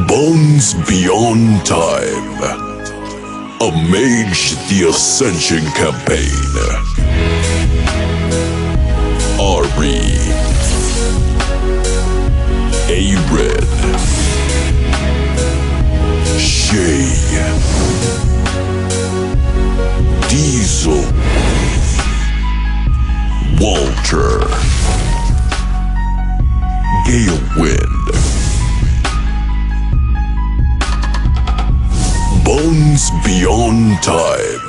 Bones Beyond Time. A Mage the Ascension campaign. Ari. A-Red. Shay. Diesel. Walter. Galewind. Bones Beyond Time.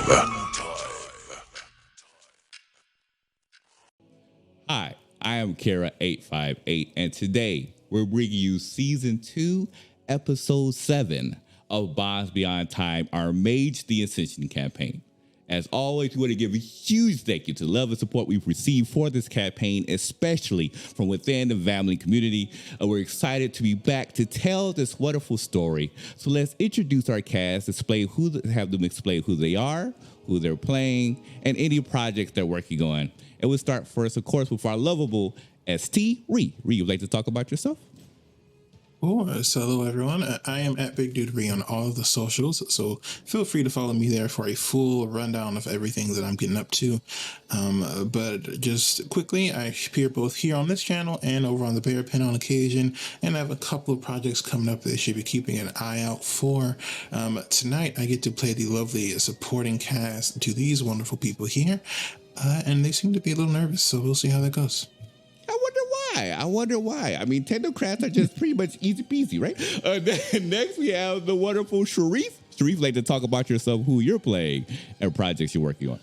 Hi, I am Kara858, and today we're bringing you Season 2, Episode 7 of Bones Beyond Time, our Mage the Ascension campaign. As always, we want to give a huge thank you to the love and support we've received for this campaign, especially from within the family community. And we're excited to be back to tell this wonderful story. So let's introduce our cast, have them explain who they are, who they're playing, and any projects they're working on. And we'll start first, of course, with our lovable ST Ree. Ree, would you like to talk about yourself? So hello everyone, I am at Big Dude Ree on all of the socials, so feel free to follow me there for a full rundown of everything that I'm getting up to. But just quickly, I appear both here on this channel and over on the Bear Pen on occasion, and I have a couple of projects coming up that you should be keeping an eye out for. Tonight I get to play the lovely supporting cast to these wonderful people here, and they seem to be a little nervous, so we'll see how that goes. I wonder why. I mean, technocrats are just pretty much easy peasy, right? Next, we have the wonderful Sharif. Sharif, like to talk about yourself, who you're playing, and projects you're working on.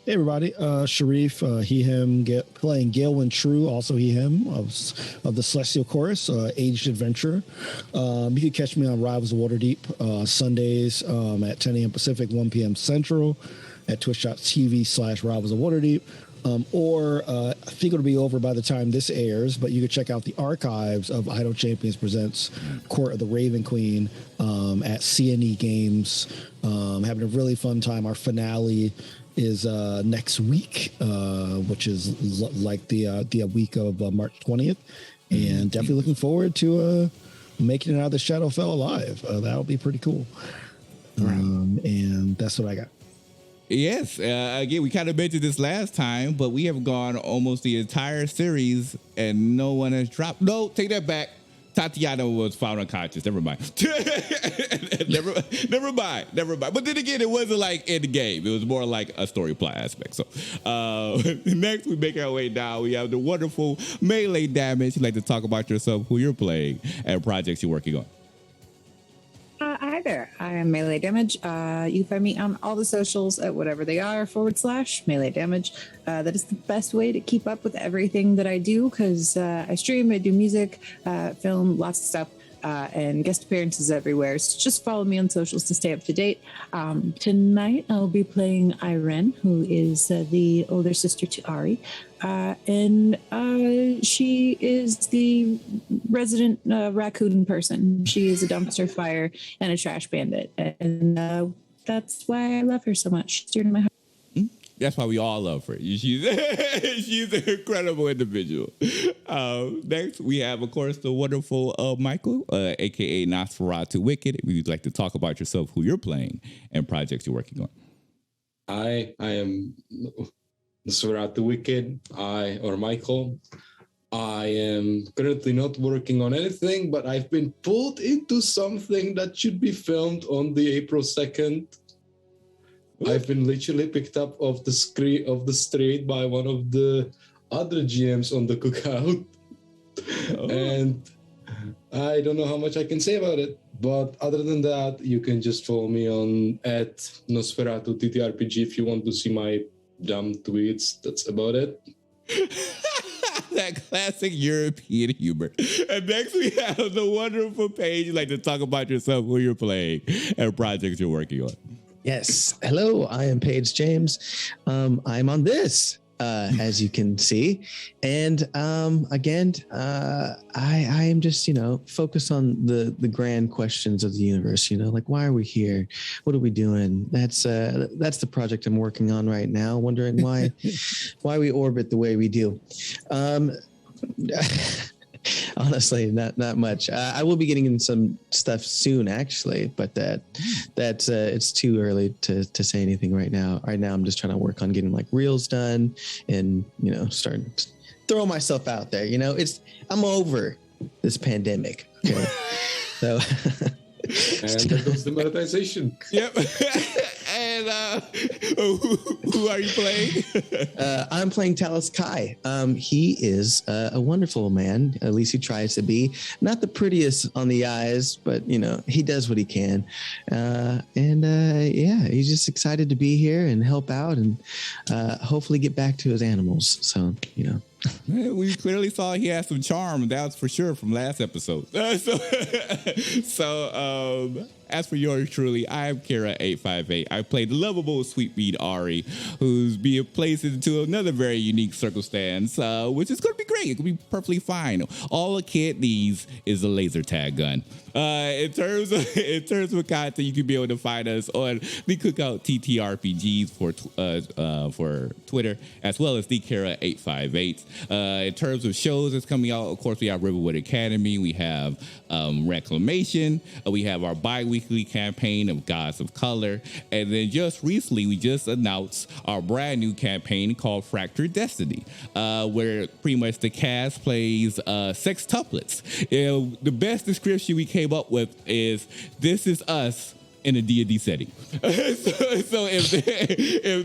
Hey, everybody. Sharif, he, him, playing Galewind True, also he, him, of the Celestial Chorus, Aged Adventure. You can catch me on Rivals of Waterdeep Sundays at 10 a.m. Pacific, 1 p.m. Central at twitch.tv/Rivals of Waterdeep. Or I think it'll be over by the time this airs, but you can check out the archives of Idle Champions Presents Court of the Raven Queen at CNE Games. Having a really fun time. Our finale is next week, which is like the week of March 20th. And definitely looking forward to making it out of the Shadowfell alive. That'll be pretty cool. And that's what I got. Yes, again, we kind of mentioned this last time, but we have gone almost the entire series and no one has dropped. No, take that back. Tatiana was found unconscious. Never mind. never mind. But then again, it wasn't like in the game. It was more like a story plot aspect. So next, we make our way down. We have the wonderful Melee Damage. You'd like to talk about yourself, who you're playing, and projects you're working on. Hi there, I am Melee Damage. You can find me on all the socials at whatever they are /Melee Damage. That is the best way to keep up with everything that I do because I stream, I do music, film, lots of stuff, and guest appearances everywhere. So just follow me on socials to stay up to date. Tonight I'll be playing Irene, who is the older sister to Ari. And she is the resident raccoon person. She is a dumpster fire and a trash bandit. And that's why I love her so much. She's dear to my heart. That's why we all love her. She's an incredible individual. Next, we have, of course, the wonderful Michael, a.k.a. Nosferatu Wicked. If you'd like to talk about yourself, who you're playing, and projects you're working on. I am Nosferatu Wicked, Michael. I am currently not working on anything, but I've been pulled into something that should be filmed on the April 2nd. Ooh. I've been literally picked up off the street by one of the other GMs on the cookout. Oh. And I don't know how much I can say about it. But other than that, you can just follow me on at Nosferatu TTRPG if you want to see my dumb tweets. That's about it. That classic European humor. And next we have the wonderful Paige. You'd like to talk about yourself, who you're playing, and projects you're working on. Yes. Hello, I am Paige James. I'm on this, as you can see. And again, I am just, focused on the grand questions of the universe, like why are we here? What are we doing? That's the project I'm working on right now, wondering why we orbit the way we do. honestly, not much. I will be getting in some stuff soon, actually, but that's it's too early to say anything right now. Right now, I'm just trying to work on getting like reels done and start throw myself out there. I'm over this pandemic. Okay? So. And there goes the monetization. Yep. And who are you playing? I'm playing Talus Kai. He is a wonderful man. At least he tries to be. Not the prettiest on the eyes, but he does what he can. He's just excited to be here and help out and hopefully get back to his animals. So We clearly saw he had some charm. That was for sure from last episode. As for yours truly, I am Kira858. I played the lovable Sweetmeat Ari, who's being placed into another very unique circumstance, which is going to be great. It's going to be perfectly fine. All a kid needs is a laser tag gun. In terms of content, you can be able to find us on the Cookout TTRPGs for Twitter, as well as the Kira858. In terms of shows that's coming out, of course, we have Riverwood Academy, we have Reclamation, we have our bi-weekly campaign of Gods of Color, and then just recently, we just announced our brand new campaign called Fractured Destiny, where pretty much the cast plays sextuplets. The best description we came up with is, this is us in a D&D setting. so if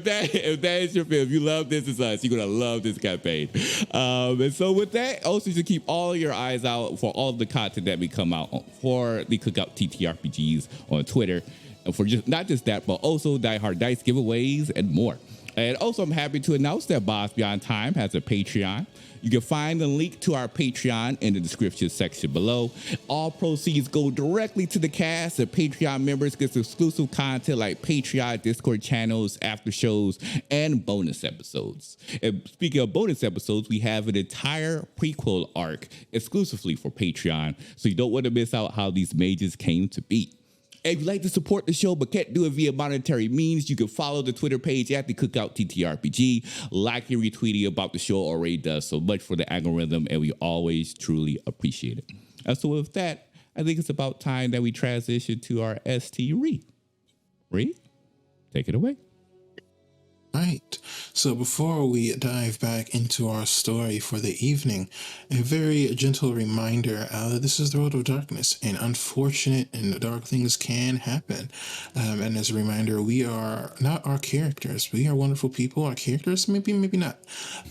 that is your film, if you love This Is Us, you're gonna love this campaign. And so with that, also you should keep all your eyes out for all of the content that we come out for the Cookout TTRPGs on Twitter, and for not just that, but also Die Hard Dice giveaways and more. And also, I'm happy to announce that Boss Beyond Time has a Patreon. You can find the link to our Patreon in the description section below. All proceeds go directly to the cast, and Patreon members get exclusive content like Patreon, Discord channels, after shows, and bonus episodes. And speaking of bonus episodes, we have an entire prequel arc exclusively for Patreon, so you don't want to miss out how these mages came to be. If you'd like to support the show but can't do it via monetary means, you can follow the Twitter page at the Cookout TTRPG, like and retweeting about the show already does so much for the algorithm, and we always truly appreciate it. And so with that, I think it's about time that we transition to our ST Read. Read, take it away. Right. So before we dive back into our story for the evening, a very gentle reminder that this is the world of darkness, and unfortunate and dark things can happen. And as a reminder, we are not our characters. We are wonderful people. Our characters, maybe not.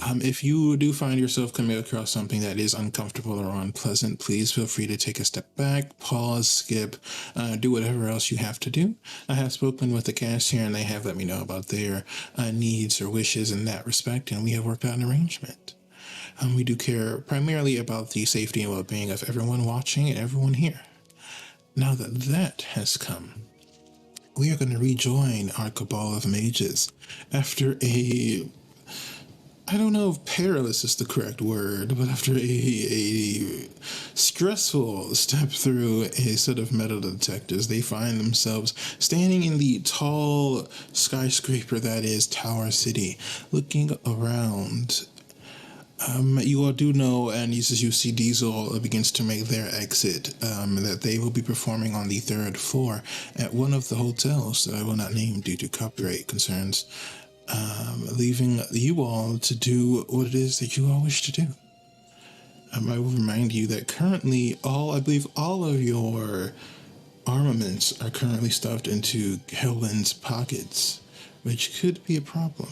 If you do find yourself coming across something that is uncomfortable or unpleasant, please feel free to take a step back, pause, skip, do whatever else you have to do. I have spoken with the cast here, and they have let me know about their needs or wishes in that respect, and we have worked out an arrangement. We do care primarily about the safety and well-being of everyone watching and everyone here. Now that that has come, we are going to rejoin our cabal of mages after I don't know if perilous is the correct word, but after a stressful step through a set of metal detectors, they find themselves standing in the tall skyscraper that is Tower City, looking around. You all do know, and as you see Diesel begins to make their exit, that they will be performing on the 3rd floor at one of the hotels that I will not name due to copyright concerns. Leaving you all to do what it is that you all wish to do. I will remind you that currently I believe all of your armaments are currently stuffed into Hellwind's pockets, which could be a problem.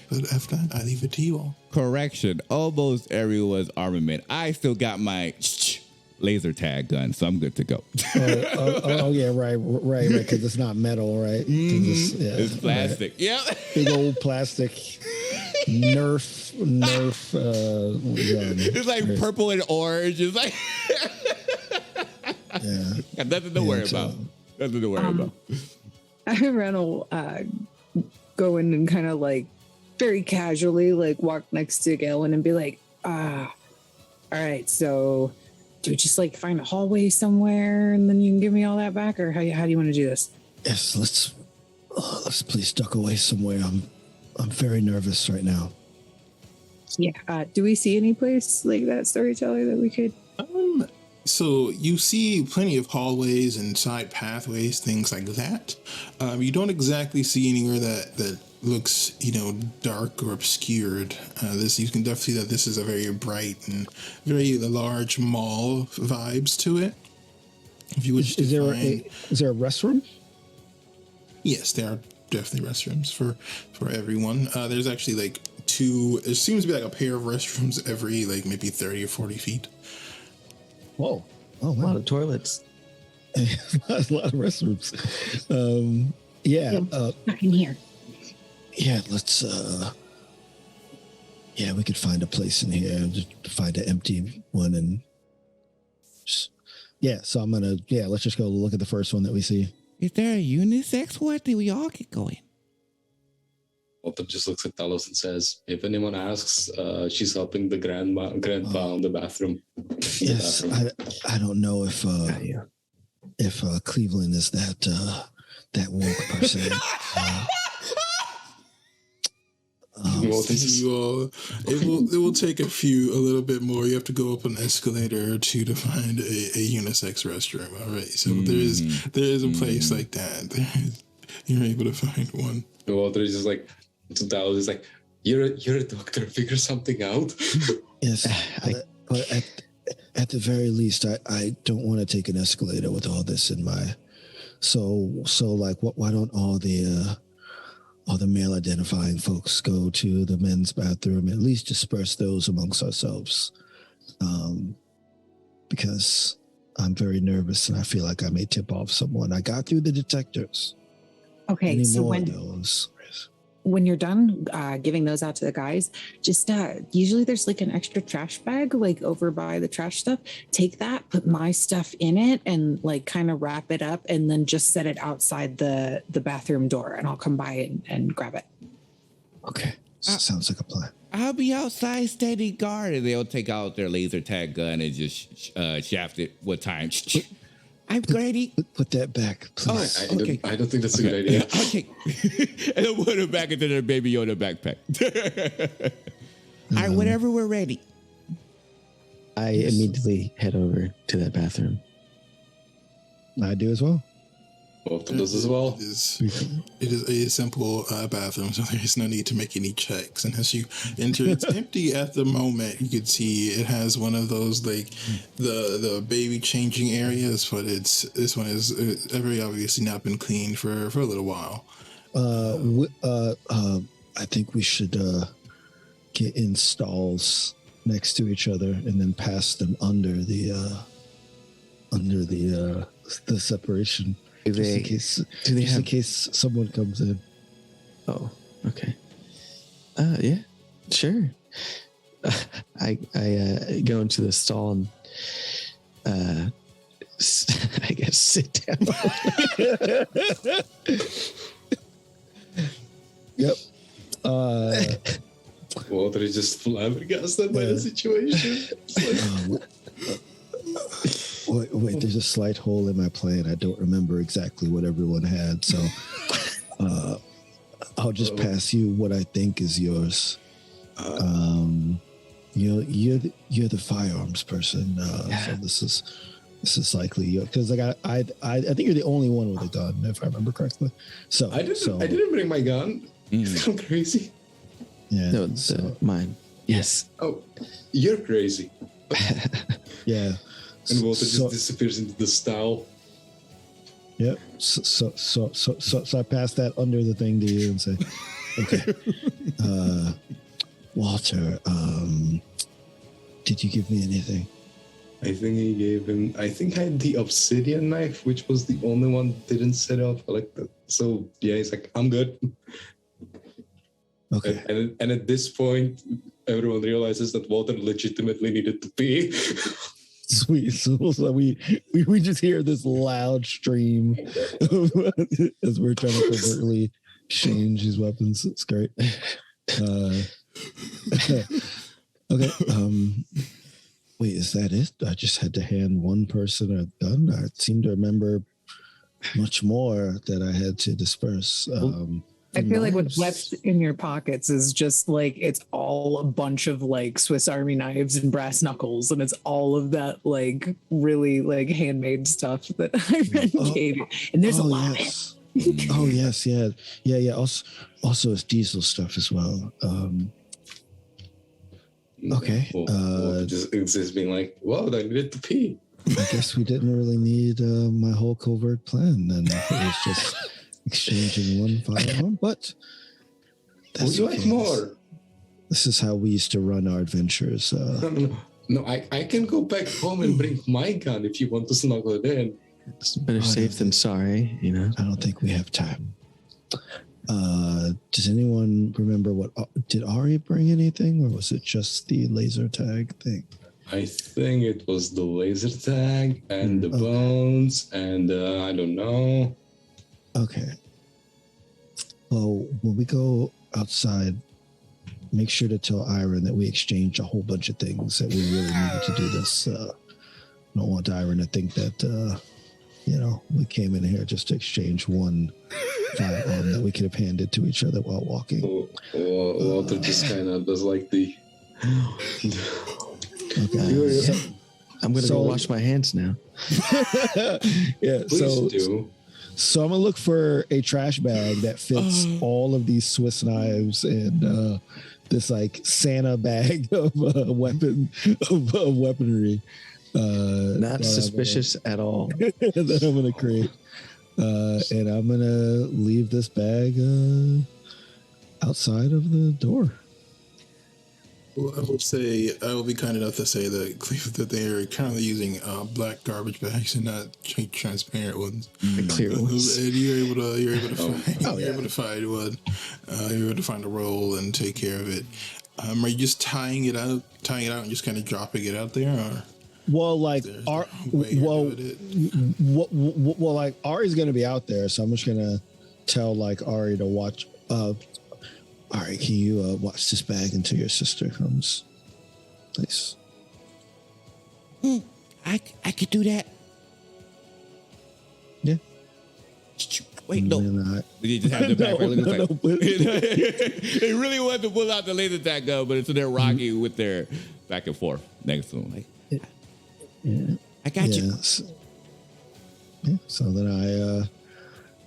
But after that, I leave it to you all. Correction, almost everyone's armament. I still got my laser tag gun, so I'm good to go. Yeah, right, because it's not metal, right? It's plastic. Right. Yep. Big old plastic Nerf gun. It's like purple and orange. It's like got nothing to worry about. Nothing to worry about. I ran go in and kind of like very casually like walk next to Galen and be like, all right, so do we just like find a hallway somewhere and then you can give me all that back, or how do you want to do this? Yes, let's please duck away somewhere. I'm very nervous right now. Yeah. Do we see any place like that, storyteller, that we could? So you see plenty of hallways and side pathways, things like that. You don't exactly see anywhere that looks, dark or obscured. This you can definitely see that this is a very bright and very large mall vibes to it. If you wish Is to there find, is there a restroom? yes, there are definitely restrooms for everyone. There's actually like two. It seems to be like a pair of restrooms every like maybe 30 or 40 feet. Whoa! Oh, A lot wow. of toilets. A lot of restrooms. Yeah. Back in here. Yeah. Let's. Yeah, we could find a place in here. Just find an empty one and. So I'm gonna. Yeah, let's just go look at the first one that we see. Is there a unisex one? Then we all could go in. Walter just looks at Talos and says, "If anyone asks, she's helping the grandpa on the bathroom." Yes, I don't know if Cleveland is that woke person. It will take a little bit more. You have to go up an escalator or two to find a unisex restroom. All right, so there is a place like that. You're able to find one. Walter is just like, to Talos is like, "You're a doctor. Figure something out." Yes, but at the very least, I don't want to take an escalator with all this in my. So like, why don't all the male identifying folks go to the men's bathroom, at least disperse those amongst ourselves, because I'm very nervous and I feel like I may tip off someone. I got through the detectors. Okay, Any so more of those? when you're done giving those out to the guys, just usually there's like an extra trash bag like over by the trash stuff. Take that, put my stuff in it, and like kind of wrap it up, and then just set it outside the bathroom door, and I'll come by and grab it. Okay, sounds like a plan. I'll be outside standing guard, and they'll take out their laser tag gun and just shaft it with time. I'm ready. Put that back, please. I don't think that's a good idea. Okay. And then put it back into their Baby Yoda backpack. All right, whenever we're ready. I immediately head over to that bathroom. I do as well. Walter does as well. It is a simple bathroom, so there is no need to make any checks. And as you enter, it's empty at the moment. You can see it has one of those like the baby changing areas, but this one is very obviously not been cleaned for a little while. I think we should get in stalls next to each other and then pass them under the separation. In case someone comes in. Oh, okay. Yeah, sure. I go into the stall and I guess sit down. Yep. Walter is just flabbergasted by the situation. Wait, there's a slight hole in my plan. I don't remember exactly what everyone had, so I'll just pass you what I think is yours. You're the firearms person, so this is likely because I think you're the only one with a gun, if I remember correctly. So I didn't bring my gun. It's kind of crazy. Yeah, No, it's mine. Yes. Oh, you're crazy. yeah. And Walter just disappears into the stall. Yep. So I pass that under the thing to you and say, okay, Walter, did you give me anything? I think he gave him. I think I had the obsidian knife, which was the only one that didn't set off like that. So yeah, he's like, I'm good. Okay. And at this point, everyone realizes that Walter legitimately needed to pee. Sweet. So we just hear this loud stream as we're trying to covertly change his weapons. It's great. Okay. Wait, is that it? I just had to hand one person a gun. I seem to remember much more that I had to disperse. I feel like what's Knives. left in your pockets is just like it's all a bunch of like Swiss Army knives and brass knuckles, and it's all of that like really like handmade stuff that I Oh, gave you. And there's a oh lot. yes. Oh yes, yeah. Also, it's diesel stuff as well. Okay. Just being like, whoa, I needed to pee. I guess we didn't really need my whole covert plan. Then it was just exchanging one firearm. But Would you like more? This is how we used to run our adventures. No, I can go back home and bring my gun if you want to snuggle it in. It's better safe than sorry, you know. I don't think we have time. Does anyone remember what did Ari bring anything, or was it just the laser tag thing? I think it was the laser tag and the bones and I don't know. Okay. Well, when we go outside, make sure to tell Iron that we exchanged a whole bunch of things, that we really needed to do this. I don't want Iron to think that, we came in here just to exchange one firearm that we could have handed to each other while walking. Walter just kind of does like the... Okay. I'm going to go wash my hands now. Yeah, Please do. So I'm gonna look for a trash bag that fits all of these Swiss knives and this like Santa bag of weaponry. Not suspicious at all. That I'm gonna create, and I'm gonna leave this bag outside of the door. Well, I will be kind enough to say that they are currently using black garbage bags and not transparent ones. The clear ones. And you're able to find one. You're able to find a roll and take care of it. Are you just tying it out and just kind of dropping it out there, or? Well, like like Ari's gonna be out there, so I'm just gonna tell like Ari to watch. Ari, can you watch this bag until your sister comes? Nice. I could do that. Yeah. Wait, no. You just have the back. They really want to pull out the laser tag gun, but it's in there rocking with their back and forth next to them. Like, I got you. So then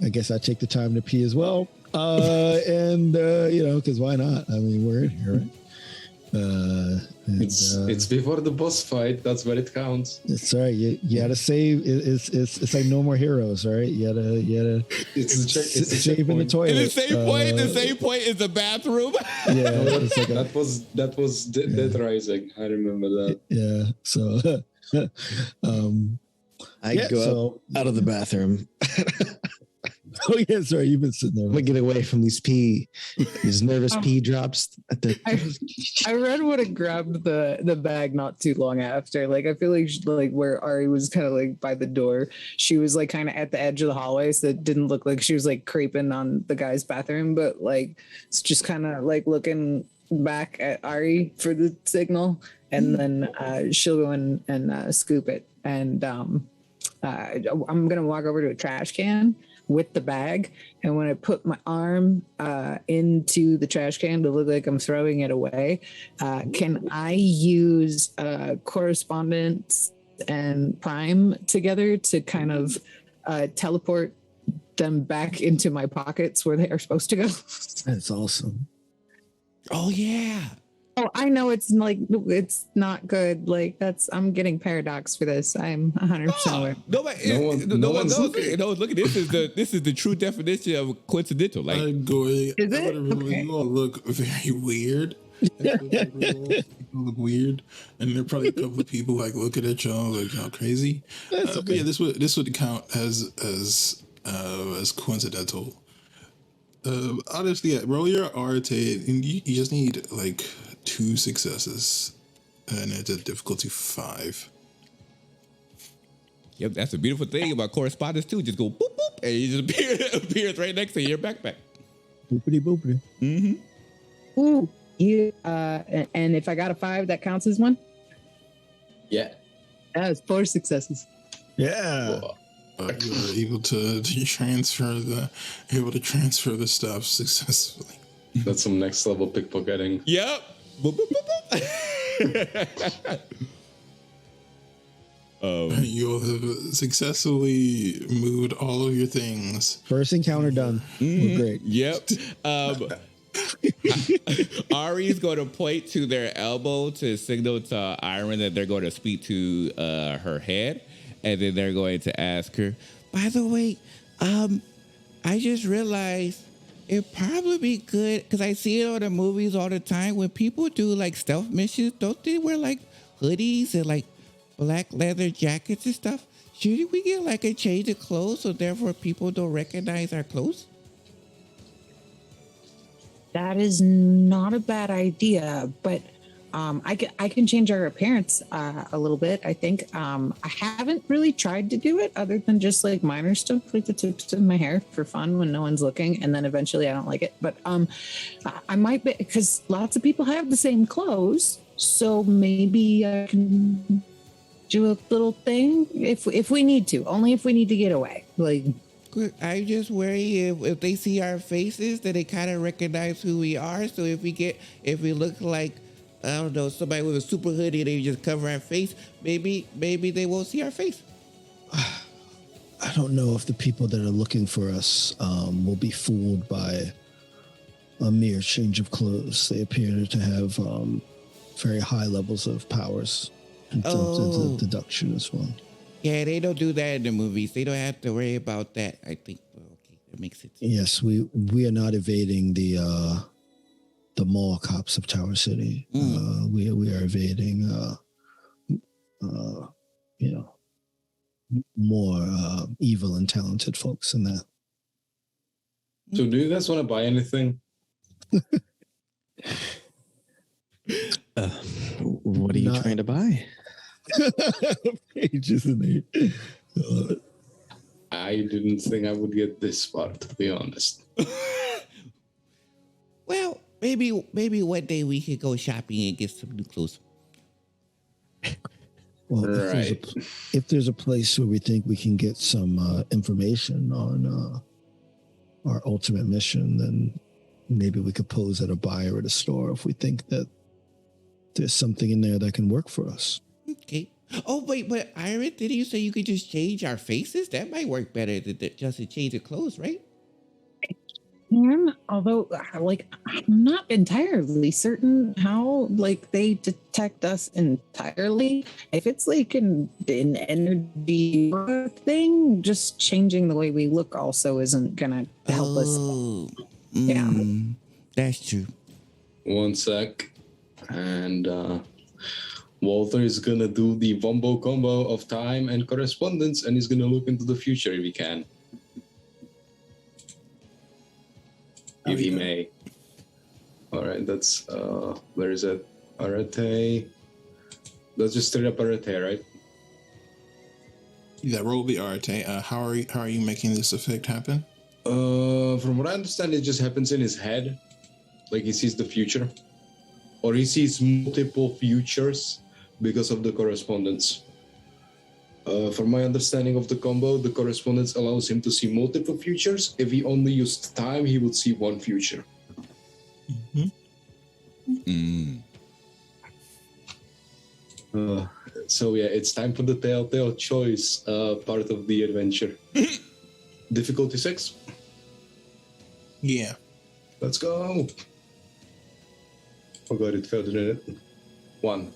I guess I take the time to pee as well. Because why not? I mean, we're in here, right? It's before the boss fight. That's where it counts. That's right. You gotta save. It's like No More Heroes, right? You gotta. It's a save in the toilet. And the same point is the bathroom. Yeah, it's like that was Dead Rising. I remember that. Yeah. So, I go up out of the bathroom. Oh yeah, sorry, you've been sitting there. I'm gonna get away from these nervous pee drops at the. I read would have grabbed the bag not too long after. Like I feel like where Ari was kind of like by the door, she was like kind of at the edge of the hallway, so it didn't look like she was like creeping on the guy's bathroom, but like it's just kind of like looking back at Ari for the signal, and then she'll go in and scoop it, and I'm gonna walk over to a trash can with the bag, and when I put my arm into the trash can to look like I'm throwing it away, can I use correspondence and prime together to kind of teleport them back into my pockets where they are supposed to go? That's awesome. Oh yeah. Oh, I know it's not good. Like I'm getting paradox for this. I'm 100% aware. No one's looking. Look, this is the true definition of coincidental. Like, is it? Okay. You all look very weird. You look weird, and there are probably a couple of people like looking at y'all like y'all crazy. Okay. But yeah, this would count as coincidental. Honestly, yeah, roll your art, and you just need like 2 successes, and it's a difficulty 5. yep, that's a beautiful thing about correspondence too. Just go boop boop, and you just appears right next to your backpack. Boopity boopity. Mm-hmm. Ooh, and if I got a 5, that counts as one. Yeah. That was 4 successes. Yeah. Whoa. You are able to transfer the stuff successfully. That's some next level pickpocketing. Yep. Boop, boop, boop, boop. You'll have successfully moved all of your things. First encounter done. We're great. Yep. Ari's going to point to their elbow to signal to Iron that they're going to speak to her head, and then they're going to ask her, by the way, I just realized it'd probably be good, because I see it on the movies all the time, when people do like stealth missions, don't they wear like hoodies and like black leather jackets and stuff? Should we get like a change of clothes so therefore people don't recognize our clothes? That is not a bad idea, but I can change our appearance a little bit. I think I haven't really tried to do it other than just like minor stuff, like the tips of my hair for fun when no one's looking, and then eventually I don't like it. But I might be, because lots of people have the same clothes, so maybe I can do a little thing if we need to, only if we need to get away. Like, I just worry if they see our faces that they kind of recognize who we are. So if we look like, I don't know, somebody with a super hoodie, they just cover our face, maybe they won't see our face. I don't know if the people that are looking for us will be fooled by a mere change of clothes. They appear to have very high levels of powers in terms of deduction as well. Yeah, they don't do that in the movies. They don't have to worry about that, I think. Well, okay, that makes sense. Yes, we are not evading the mall cops of Tower City. We are evading more evil and talented folks than that. So do you guys want to buy anything? What are you trying to buy? Pages in there. I didn't think I would get this far, to be honest. Well, maybe one day we could go shopping and get some new clothes. Well, Right. if there's a place where we think we can get some information on our ultimate mission, then maybe we could pose at a buyer at a store if we think that there's something in there that can work for us. Okay. Oh, wait, but Iron, didn't you say you could just change our faces? That might work better than just a change of clothes, right? Although, like, I'm not entirely certain how, like, they detect us entirely. If it's like an energy thing, just changing the way we look also isn't gonna help us. Yeah, that's true. One sec. And Walter is gonna do the Wombo combo of time and correspondence, and he's gonna look into the future if he can. If he may. All right, that's where is it? Arete. That's just straight up Arete, right? That roll will be Arete. How are you making this effect happen? From what I understand, it just happens in his head, like he sees the future, or he sees multiple futures because of the correspondence. From my understanding of the combo, the correspondence allows him to see multiple futures. If he only used time, he would see one future. So yeah, it's time for the Telltale Choice part of the adventure. Difficulty 6? Yeah. Let's go. Oh god, it failed, didn't it? 1.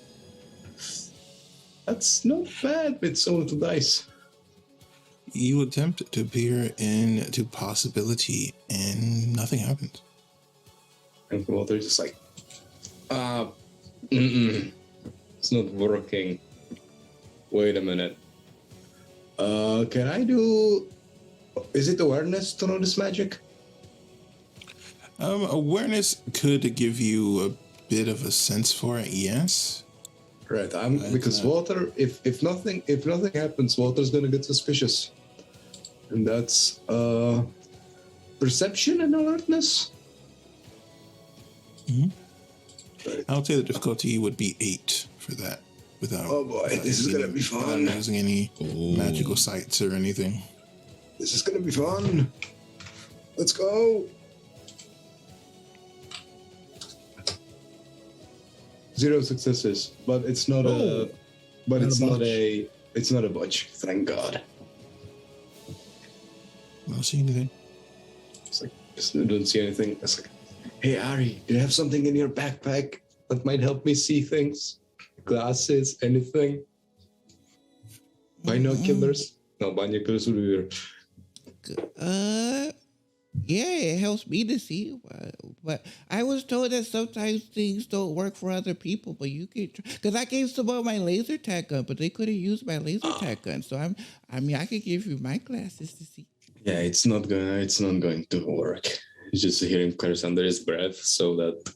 That's not bad with so little dice. You attempt to peer into possibility and nothing happens. And Walter's just like, it's not working. Wait a minute. Can I do... Is it awareness to notice magic? Awareness could give you a bit of a sense for it, yes. Right, because Walter, if nothing happens, Walter's gonna get suspicious. And that's perception and alertness. I'll say the difficulty would be 8 for that. without. Oh boy, this is gonna be without fun. using any magical sights or anything. This is gonna be fun. Let's go. 0 successes, but it's not a. But Not it's a not botch. a. It's not a botch. Thank God. I don't see anything. It's like I don't see anything. It's like, hey Ari, do you have something in your backpack that might help me see things? Glasses, anything? Binoculars? No, binoculars would be weird. Yeah, it helps me to see, but I was told that sometimes things don't work for other people. But you could, because I gave someone my laser tag gun, but they couldn't use my laser tag gun. So I could give you my glasses to see. Yeah, it's not going to work. It's just hearing curse under his breath so that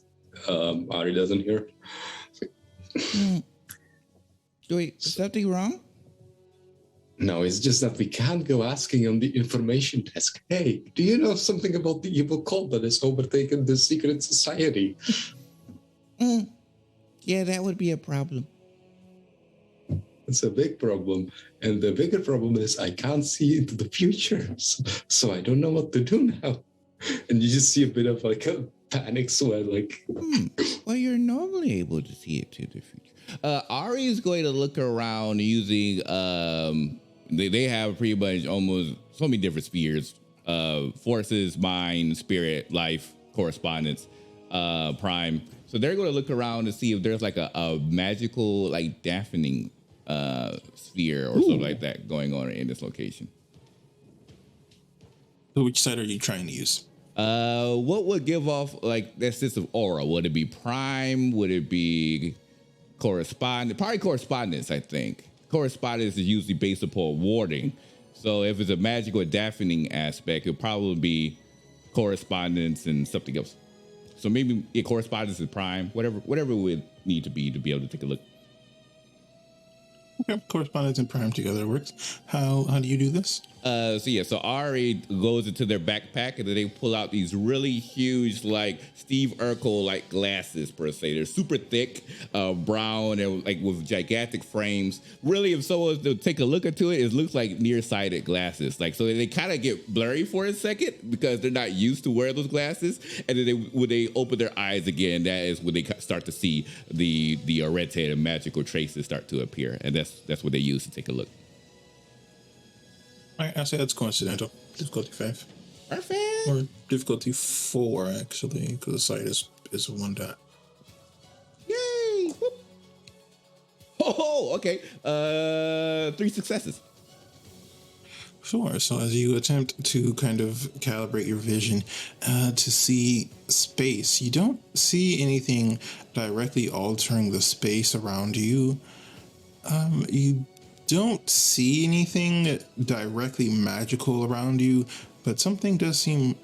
Ari doesn't hear. Wait, is something wrong? No, it's just that we can't go asking on the information desk. Hey, do you know something about the evil cult that has overtaken the secret society? Yeah, that would be a problem. It's a big problem. And the bigger problem is I can't see into the future. So I don't know what to do now. And you just see a bit of like a panic sweat, like. Well, you're normally able to see it to the future. Ari is going to look around using they have pretty much almost so many different spheres: forces, mind, spirit, life, correspondence, prime. So they're going to look around to see if there's like a magical like dampening sphere or something like that going on in this location. So which side are you trying to use? What would give off like that sense of aura? Would it be prime? Would it be correspondence? Probably correspondence, I think. Correspondence is usually based upon warding. So if it's a magical or deafening aspect, it'll probably be correspondence and something else. So maybe correspondence is prime, whatever it would need to be able to take a look. Okay, correspondence and prime together works. How do you do this? So Ari goes into their backpack and then they pull out these really huge, like Steve Urkel like glasses per se. They're super thick, brown, and like with gigantic frames. Really, if someone to take a look into it, it looks like nearsighted glasses. Like so, they kind of get blurry for a second because they're not used to wearing those glasses. And then when they open their eyes again, that is when they start to see the arete and magical traces start to appear, and that's what they use to take a look. All right, I'll say that's coincidental. Difficulty 5. Perfect. Or difficulty 4, actually, because the sight is 1 dot. Yay! Whoop. Oh, okay. 3 successes. Sure. So as you attempt to kind of calibrate your vision to see space, you don't see anything directly altering the space around you. You don't see anything directly magical around you, but something does seem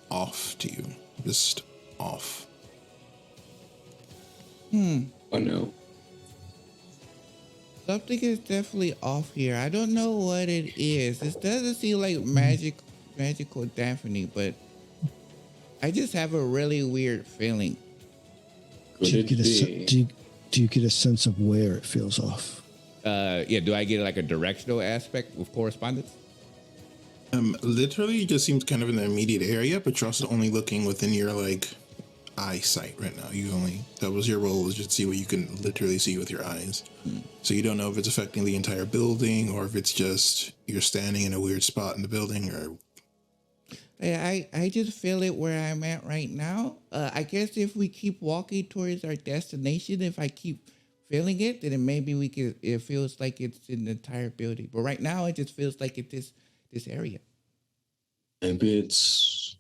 off to you. Just off. Oh no. Something is definitely off here. I don't know what it is. This doesn't seem like magical dampening, but I just have a really weird feeling. Could Do you, it get a, be? do you get a sense of where it feels off? Do I get like a directional aspect with correspondence? Literally, it just seems kind of in the immediate area, but you're also only looking within your like eyesight right now. That was your role, was just see what you can literally see with your eyes. So you don't know if it's affecting the entire building or if it's just you're standing in a weird spot in the building or. I just feel it where I'm at right now. I guess if we keep walking towards our destination, if I keep feeling it, then maybe it feels like it's in the entire building. But right now, it just feels like it's this area. Maybe it's.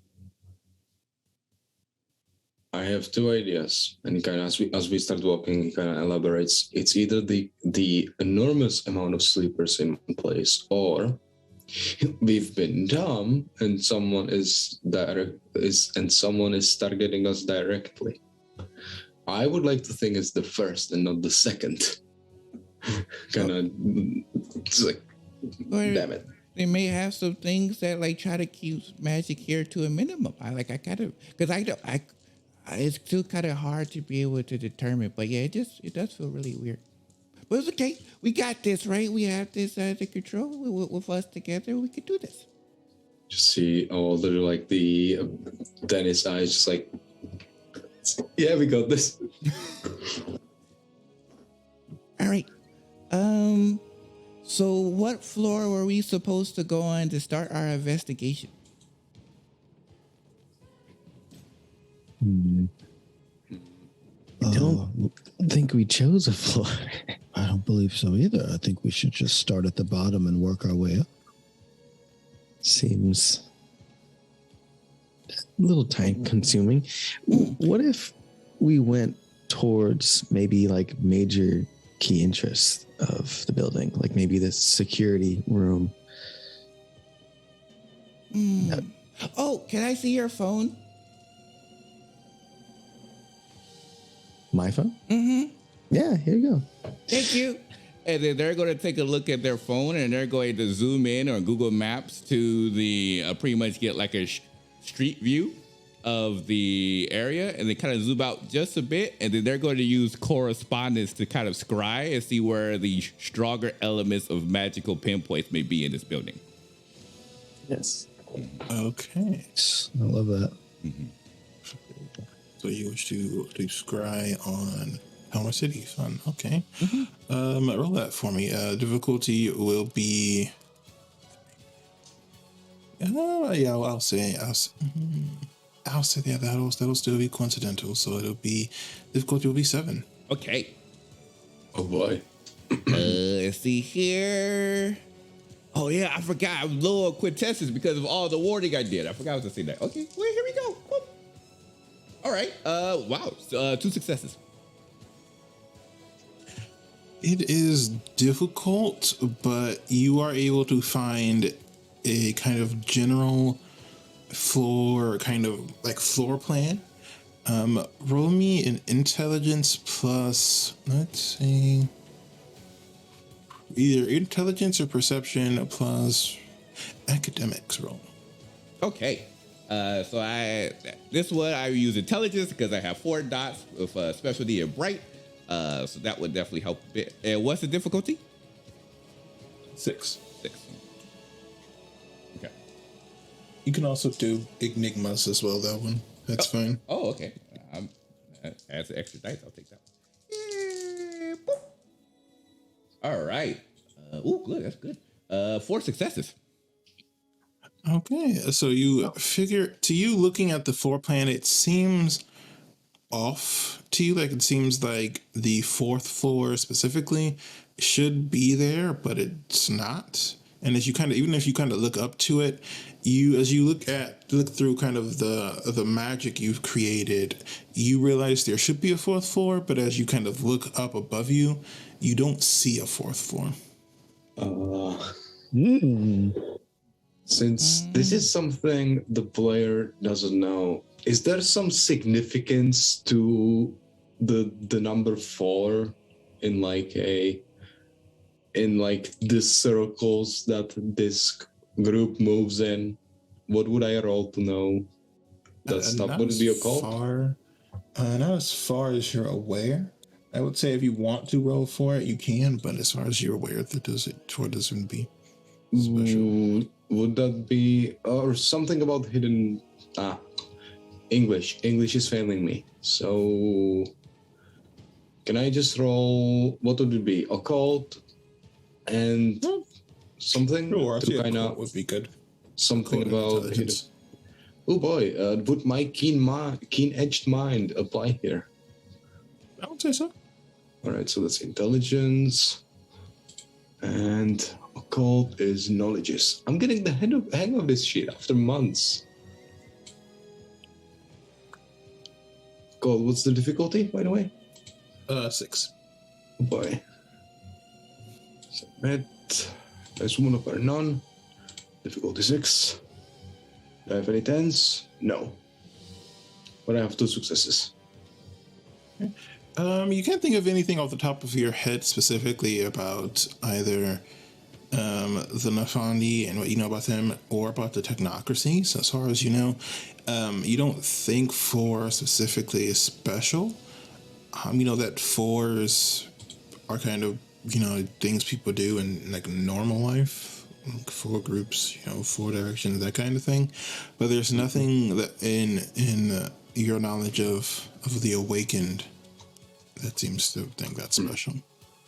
I have 2 ideas, and kind of as we start walking, he kind of elaborates. It's either the enormous amount of sleepers in one place, or we've been dumb, and someone is targeting us directly. I would like to think it's the first and not the second. Kind of, it's like, damn it. They may have some things that like try to keep magic here to a minimum. It's still kind of hard to be able to determine. But yeah, it does feel really weird. But it's okay. We got this, right? We have this under control. With us together, we can do this. Just see all the like the Dennis eyes, just like, yeah, we got this. All right. So what floor were we supposed to go on to start our investigation? I don't think we chose a floor. I don't believe so either. I think we should just start at the bottom and work our way up. Seems a little time consuming. What if we went towards maybe like major key interests of the building, like maybe the security room? Oh, can I see your phone? My phone? Mm-hmm. Yeah, here you go. Thank you. And then they're going to take a look at their phone and they're going to zoom in on Google Maps to the pretty much get like a street view of the area, and they kind of zoom out just a bit, and then they're going to use correspondence to kind of scry and see where the stronger elements of magical pinpoints may be in this building. Yes. Okay. I love that. So you wish to scry on Helmer City. Fun. Okay. Roll that for me. Difficulty will be. Yeah, I'll say yeah, that'll still be coincidental. So it'll be difficulty will be 7. Okay. Oh boy. Let's see here. Oh yeah, I forgot. I was low on quintessence because of all the warning I did. I forgot I was to say that. Okay, well, here we go. Whoop. All right. Wow. 2 successes. It is difficult, but you are able to find a kind of general floor plan. Roll me an intelligence plus, let's see, either intelligence or perception plus academics roll. Okay. So this one I use intelligence because I have 4 dots with specialty in bright. So that would definitely help a bit. And what's the difficulty? 6. 6. Okay. You can also do enigmas as well, that one. That's fine. Oh, okay. As an extra dice, I'll take that one. Boop. All right. Good. That's good. 4 successes. Okay, so you figure, to you looking at the floor plan, it seems off to you. Like it seems like the 4th floor specifically should be there, but it's not. And as you even if you look up to it, as you look through kind of the magic you've created, you realize there should be a 4th floor, but as you kind of look up above you, you don't see a 4th floor. Since this is something the player doesn't know, is there some significance to the number 4 in the circles that this group moves in? What would I roll to know that stuff? Would it be occult? Not as far as you're aware. I would say if you want to roll for it, you can, but as far as you're aware, that doesn't be special. Would that be or something about hidden? English is failing me. So can I just roll? What would it be? Occult and something Sure, to kind of would be good. Something about hidden. Oh boy, would my keen-edged mind apply here? I would say so. All right, so that's intelligence, and occult is knowledges. I'm getting the hang of this shit after months. Cool. What's the difficulty, by the way? 6. Oh boy. Submit. There's 1 over none. Difficulty 6. Do I have any 10s? No. But I have 2 successes. You can't think of anything off the top of your head specifically about either the Nafandi and what you know about them, or about the technocracy. So as far as you know, you don't think 4 specifically is special. You know that 4s are kind of things people do in like normal life, like four groups, four directions, that kind of thing. But there's nothing that in your knowledge of the awakened that seems to think that's special.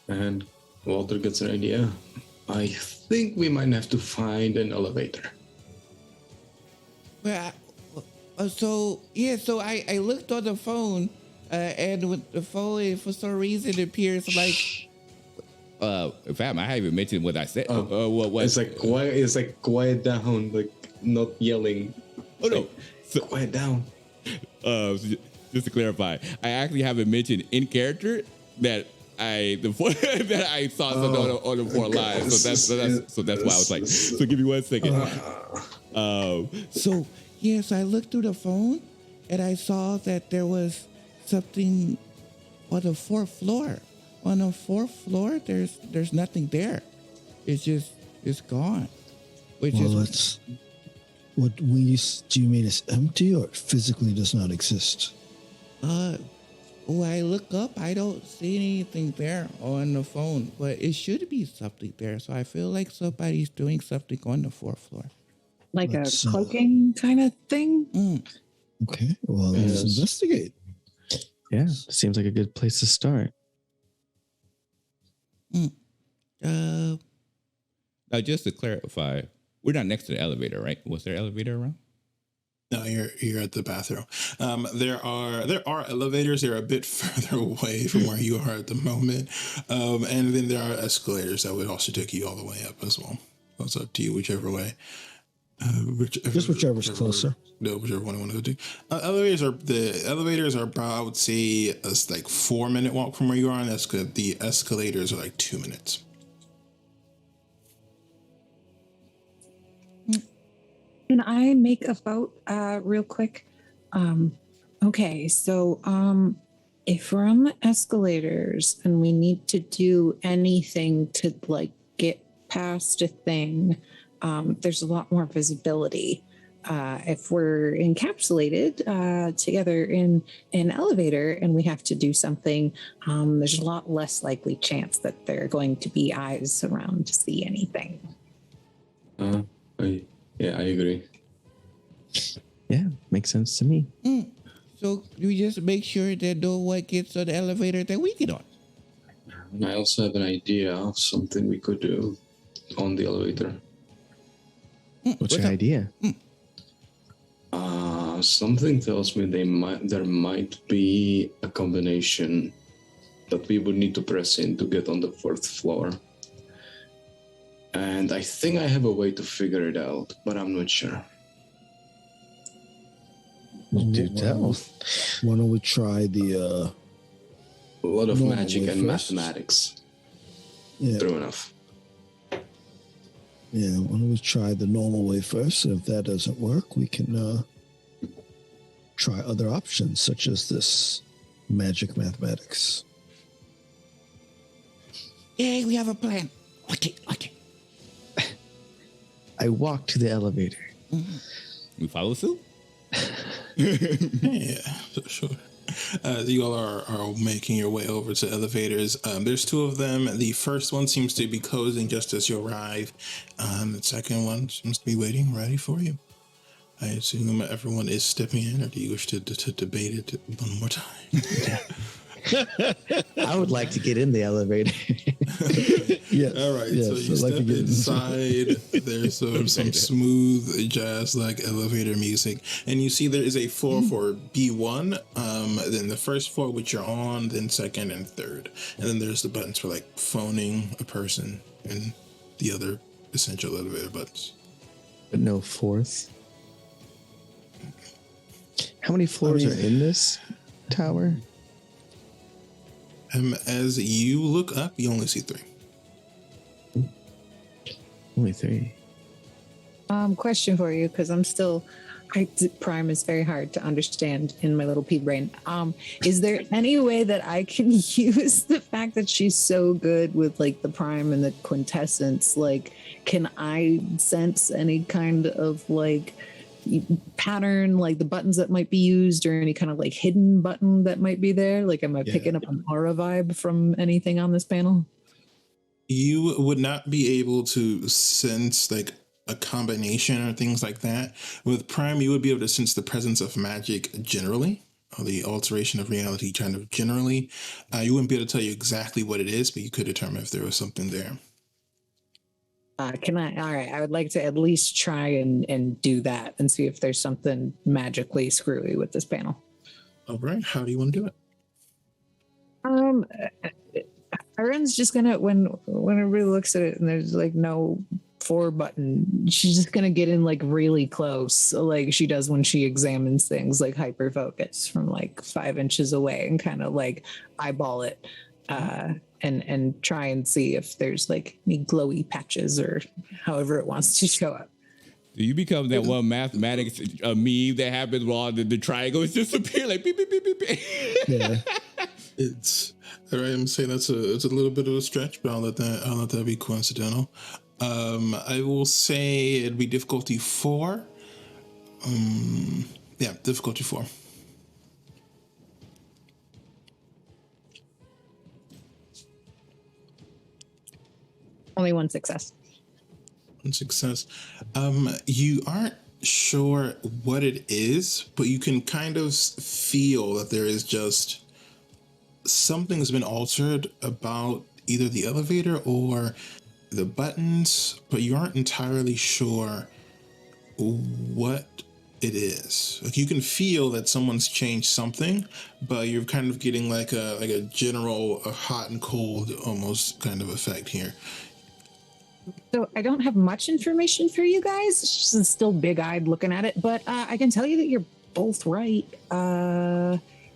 And Walter gets an idea. I think we might have to find an elevator. Well, so I looked on the phone, and with the phone, for some reason, it appears like. In fact, I haven't even mentioned what I said. What It's like quiet. It's like quiet down, like not yelling. Oh no, so, Quiet down. just to clarify, I actually haven't mentioned in character that that I saw something on the four lives. So that's why I was like, so give me 1 second. So I looked through the phone and I saw that there was something on the fourth floor. On the fourth floor, there's nothing there. It's gone. Which is what do you mean it's empty or it physically does not exist? when I look up, I don't see anything there on the phone, but it should be something there. So I feel like somebody's doing something on the fourth floor. Like Let's, a cloaking kind of thing? Okay, well, let's investigate. Yeah, seems like a good place to start. Now, just to clarify, we're not next to the elevator, right? Was there an elevator around? No, you're at the bathroom. There are elevators. They're a bit further away from where you are at the moment, and then there are escalators that would also take you all the way up as well. So it's up to you, whichever way. Whichever's closer. No, whichever one you want to go to. Elevators are about, I would say, it's like 4-minute walk from where you are, and that's good. The escalators are like 2 minutes. Can I make a vote real quick? Okay, so if we're on the escalators and we need to do anything to like get past a thing, there's a lot more visibility. If we're encapsulated together in an elevator and we have to do something, there's a lot less likely chance that there are going to be eyes around to see anything. I agree. Yeah, makes sense to me. So we just make sure that no one gets on the elevator that we get on. And I also have an idea of something we could do on the elevator. What's your idea? Something tells me there might be a combination that we would need to press in to get on the 4th floor. And I think I have a way to figure it out, but I'm not sure. Do tell. Why don't we try the A lot of normal magic way and first? mathematics. Yeah, True enough. yeah. Why don't we try the normal way first? And if that doesn't work, we can try other options such as this magic mathematics. Yeah, we have a plan. Okay. I walk to the elevator. We follow suit. Yeah, sure. You all are making your way over to elevators. There's 2 of them. The first one seems to be closing just as you arrive. The second one seems to be waiting ready for you. I assume everyone is stepping in, or do you wish to debate it one more time? I would like to get in the elevator. Yes. All right, yes, so you I'd like to step get inside. There's some smooth jazz like elevator music, and you see there is a floor for B1. Then the first floor which you're on, then second and third, and then there's the buttons for like phoning a person and the other essential elevator buttons. But no 4th. How many floors are in this tower? As you look up, you only see 3. Only 3. Question for you, because Prime is very hard to understand in my little pea brain. Is there any way that I can use the fact that she's so good with like the Prime and the quintessence? Like, can I sense any kind of like pattern, like the buttons that might be used, or any kind of like hidden button that might be there? Like, am I picking up an aura vibe from anything on this panel? You would not be able to sense like a combination or things like that. With Prime, you would be able to sense the presence of magic generally, or the alteration of reality kind of generally. You wouldn't be able to tell you exactly what it is, but you could determine if there was something there. Can I? All right. I would like to at least try and do that and see if there's something magically screwy with this panel. All right. How do you want to do it? Iren's just gonna when everybody looks at it and there's like no 4 button, she's just gonna get in like really close, like she does when she examines things, like hyper focus from like 5 inches away and kind of like eyeball it, and try and see if there's like any glowy patches or however it wants to show up. Do you become that one mathematics meme that happens while the triangles disappear, like beep beep beep beep beep? Yeah. It's all right. I'm saying it's a little bit of a stretch, but I'll let that be coincidental. I will say it'd be difficulty 4. Yeah, difficulty 4. Only 1 success. One success. You aren't sure what it is, but you can kind of feel that there is just something's been altered about either the elevator or the buttons, but you aren't entirely sure what it is. Like you can feel that someone's changed something, but you're kind of getting like a general hot and cold almost kind of effect here. So I don't have much information for you guys. It's just still big-eyed looking at it, but I can tell you that you're both right.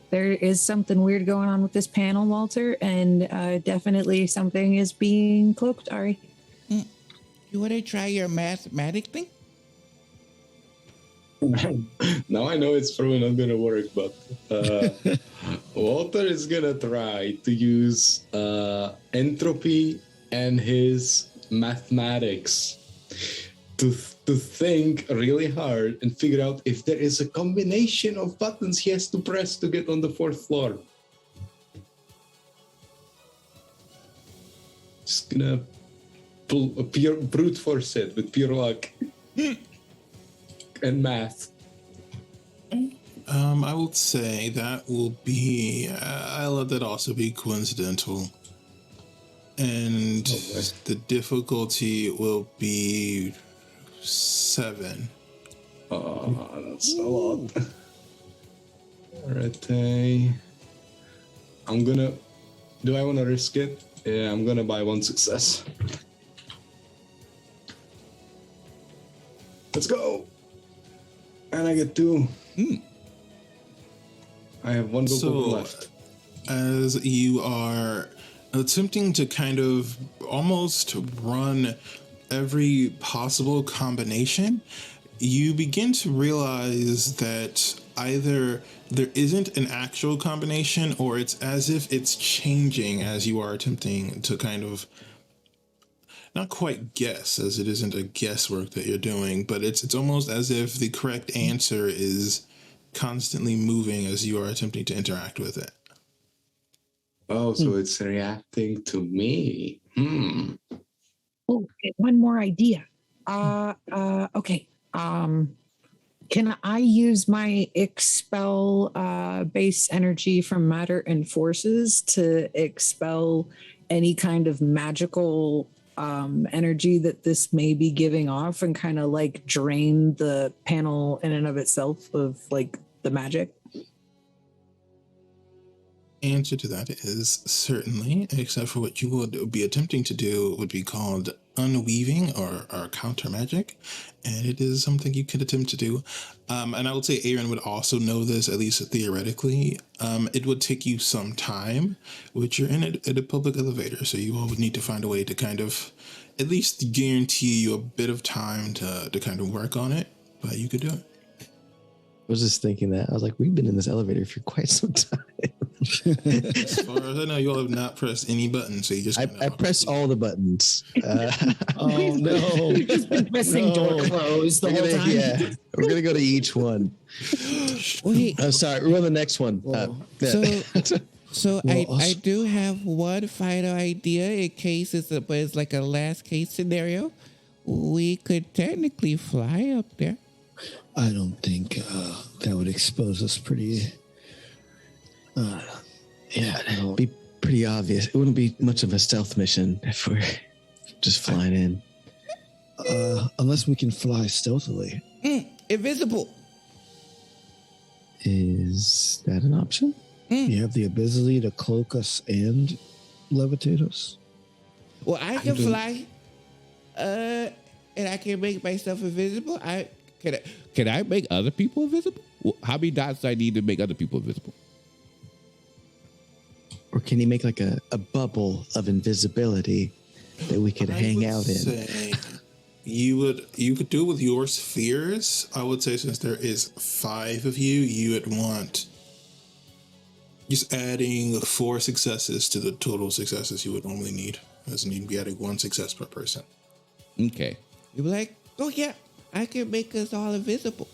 There is something weird going on with this panel, Walter, and definitely something is being cloaked, Ari. You want to try your mathematic thing? Now I know it's probably not gonna work, but Walter is gonna try to use entropy and his mathematics to think really hard and figure out if there is a combination of buttons he has to press to get on the 4th floor. Just gonna pull a pure brute force it with pure luck and math. I would say that will be. I'll let that also be coincidental, and the difficulty will be 7. Oh, that's a lot. Alright, I'm gonna. Do I want to risk it? Yeah, I'm gonna buy 1 success. Let's go. And I get 2. I have 1 gold left. As you are attempting to kind of almost run every possible combination, you begin to realize that either there isn't an actual combination or it's as if it's changing as you are attempting to kind of not quite guess, as it isn't a guesswork that you're doing, but it's almost as if the correct answer is constantly moving as you are attempting to interact with it. Oh, so it's reacting to me. Oh, one more idea. Okay. Can I use my expel base energy from matter and forces to expel any kind of magical energy that this may be giving off and kind of like drain the panel in and of itself of like the magic? Answer to that is certainly, except for what you would be attempting to do would be called unweaving or counter magic, and it is something you could attempt to do. And I would say Aaron would also know this, at least theoretically. It would take you some time, which you're in a public elevator, so you all would need to find a way to kind of at least guarantee you a bit of time to kind of work on it, but you could do it. I was just thinking that. I was like, we've been in this elevator for quite some time. As far as I know, you all have not pressed any buttons, so you just... I press all the buttons. Oh, no. You've just been pressing door closed the whole time. Yeah, we're going to go to each one. Wait. Oh, sorry. We're on the next one. So So Well, I do have one final idea in case but it's like a last case scenario. We could technically fly up there. I don't think that would expose us pretty. Yeah, It'd be pretty obvious. It wouldn't be much of a stealth mission if we're just flying in. Unless we can fly stealthily. Invisible. Is that an option? You have the ability to cloak us and levitate us. Well, I can fly. And I can make myself invisible. Can I make other people invisible? Well, how many dots do I need to make other people invisible? Or can you make like a bubble of invisibility that we could hang out in? Say you could do it with your spheres. I would say since there is 5 of you, you would want just adding 4 successes to the total successes you would normally need. Doesn't need to be adding 1 success per person. Okay. You'd be like, oh yeah, I can make us all invisible.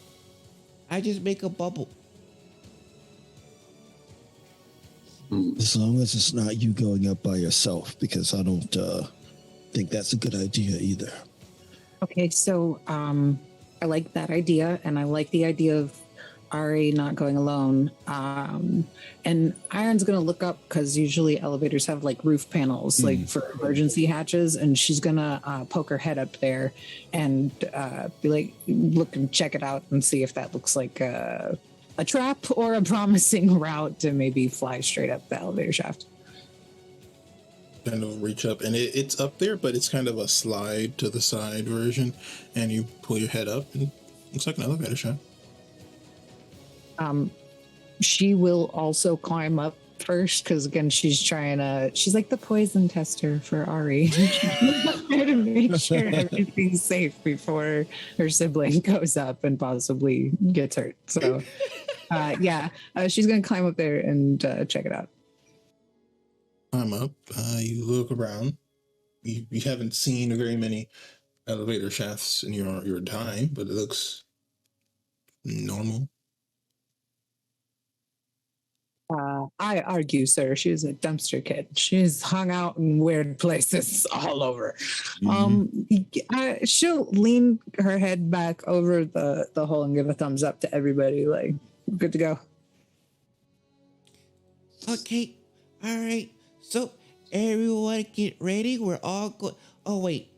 I just make a bubble. As long as it's not you going up by yourself, because I don't think that's a good idea either. Okay, so I like that idea, and I like the idea of Ari not going alone. And Iron's gonna look up because usually elevators have like roof panels, like for emergency hatches, and she's gonna poke her head up there and be like, look and check it out and see if that looks like a trap or a promising route to maybe fly straight up the elevator shaft. Kind of reach up, and it's up there, but it's kind of a slide to the side version, and you pull your head up, and it looks like an elevator shaft. She will also climb up first because again she's like the poison tester for Ari. Trying to make sure everything's safe before her sibling goes up and possibly gets hurt. So she's gonna climb up there and check it out. Climb up, you look around. You haven't seen very many elevator shafts in your time, but it looks normal. I argue, sir, she's a dumpster kid. She's hung out in weird places all over. She'll lean her head back over the hole and give a thumbs up to everybody, like, good to go. Okay. All right. So everyone get ready. We're all going. Oh, wait.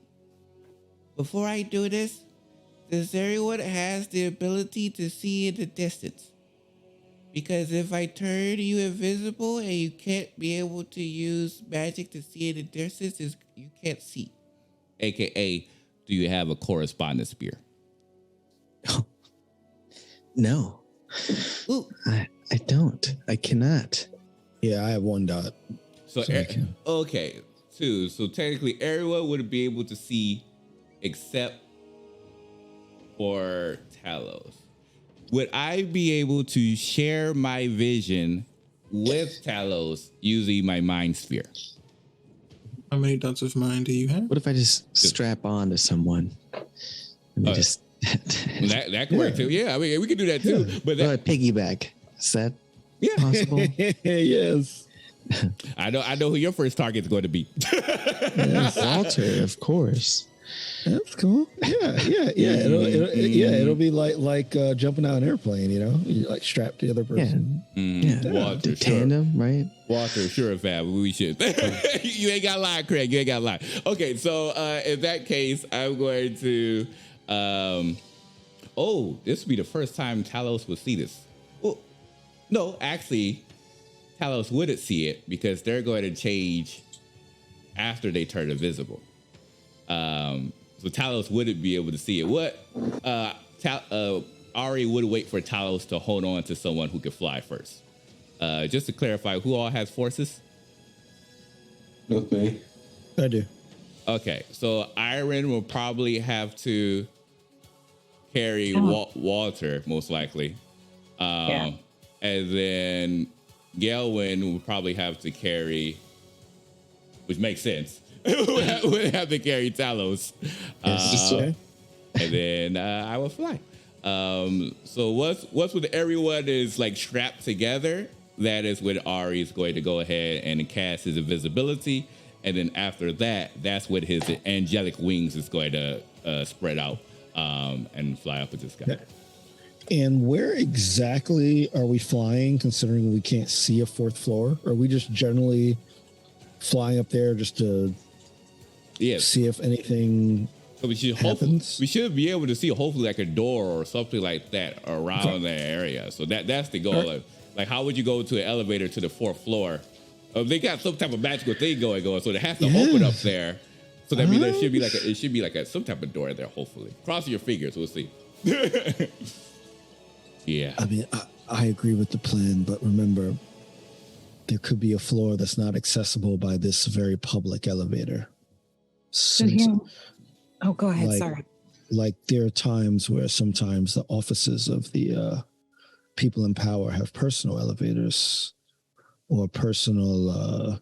Before I do this, does everyone has the ability to see in the distance? Because if I turn you invisible and you can't be able to use magic to see in the distance, you can't see. AKA, do you have a correspondence spear? No. Ooh. I don't. I cannot. Yeah, I have 1 dot. So okay, 2. So technically, everyone would be able to see except for Talos. Would I be able to share my vision with Talos using my mind sphere? How many dots of mind do you have? What if I just strap on to someone and they just that could work too. Yeah, I mean we could do that too. But a piggyback? Is that possible? Yes. I know who your first target is going to be. Walter, of course. That's cool. Yeah. It'll be like jumping out an airplane. You like strapped to the other person. Walter, tandem, right? Walter, sure, Fab. We should. You ain't got to lie, Craig. You ain't got to lie. Okay, so in that case, I'm going to. This would be the first time Talos would see this. Well, no, actually, Talos wouldn't see it because they're going to change after they turn invisible. So Talos wouldn't be able to see it. Ari would wait for Talos to hold on to someone who could fly first. Just to clarify, who all has forces? Not me. I do. Okay, so Iron will probably have to carry Walter, most likely. And then Gelwin will probably have to carry, which makes sense. would have to carry Talos. And then I will fly. So what's with everyone is like strapped together, that is when Ari is going to go ahead and cast his invisibility. And then after that, that's when his angelic wings is going to spread out and fly up into the sky. Yeah. And where exactly are we flying, considering we can't see a fourth floor? Are we just generally flying up there just to see if anything so we should happens? We should be able to see hopefully like a door or something like that around that area. So that's the goal. Right. Like how would you go to an elevator to the fourth floor? They got some type of magical thing going on, so it has to open up there. So that means there should be like some type of door there. Hopefully, cross your fingers. We'll see. Yeah. I mean, I agree with the plan, but remember, there could be a floor that's not accessible by this very public elevator. So, oh, go ahead. Sorry. Like there are times where sometimes the offices of the people in power have personal elevators or personal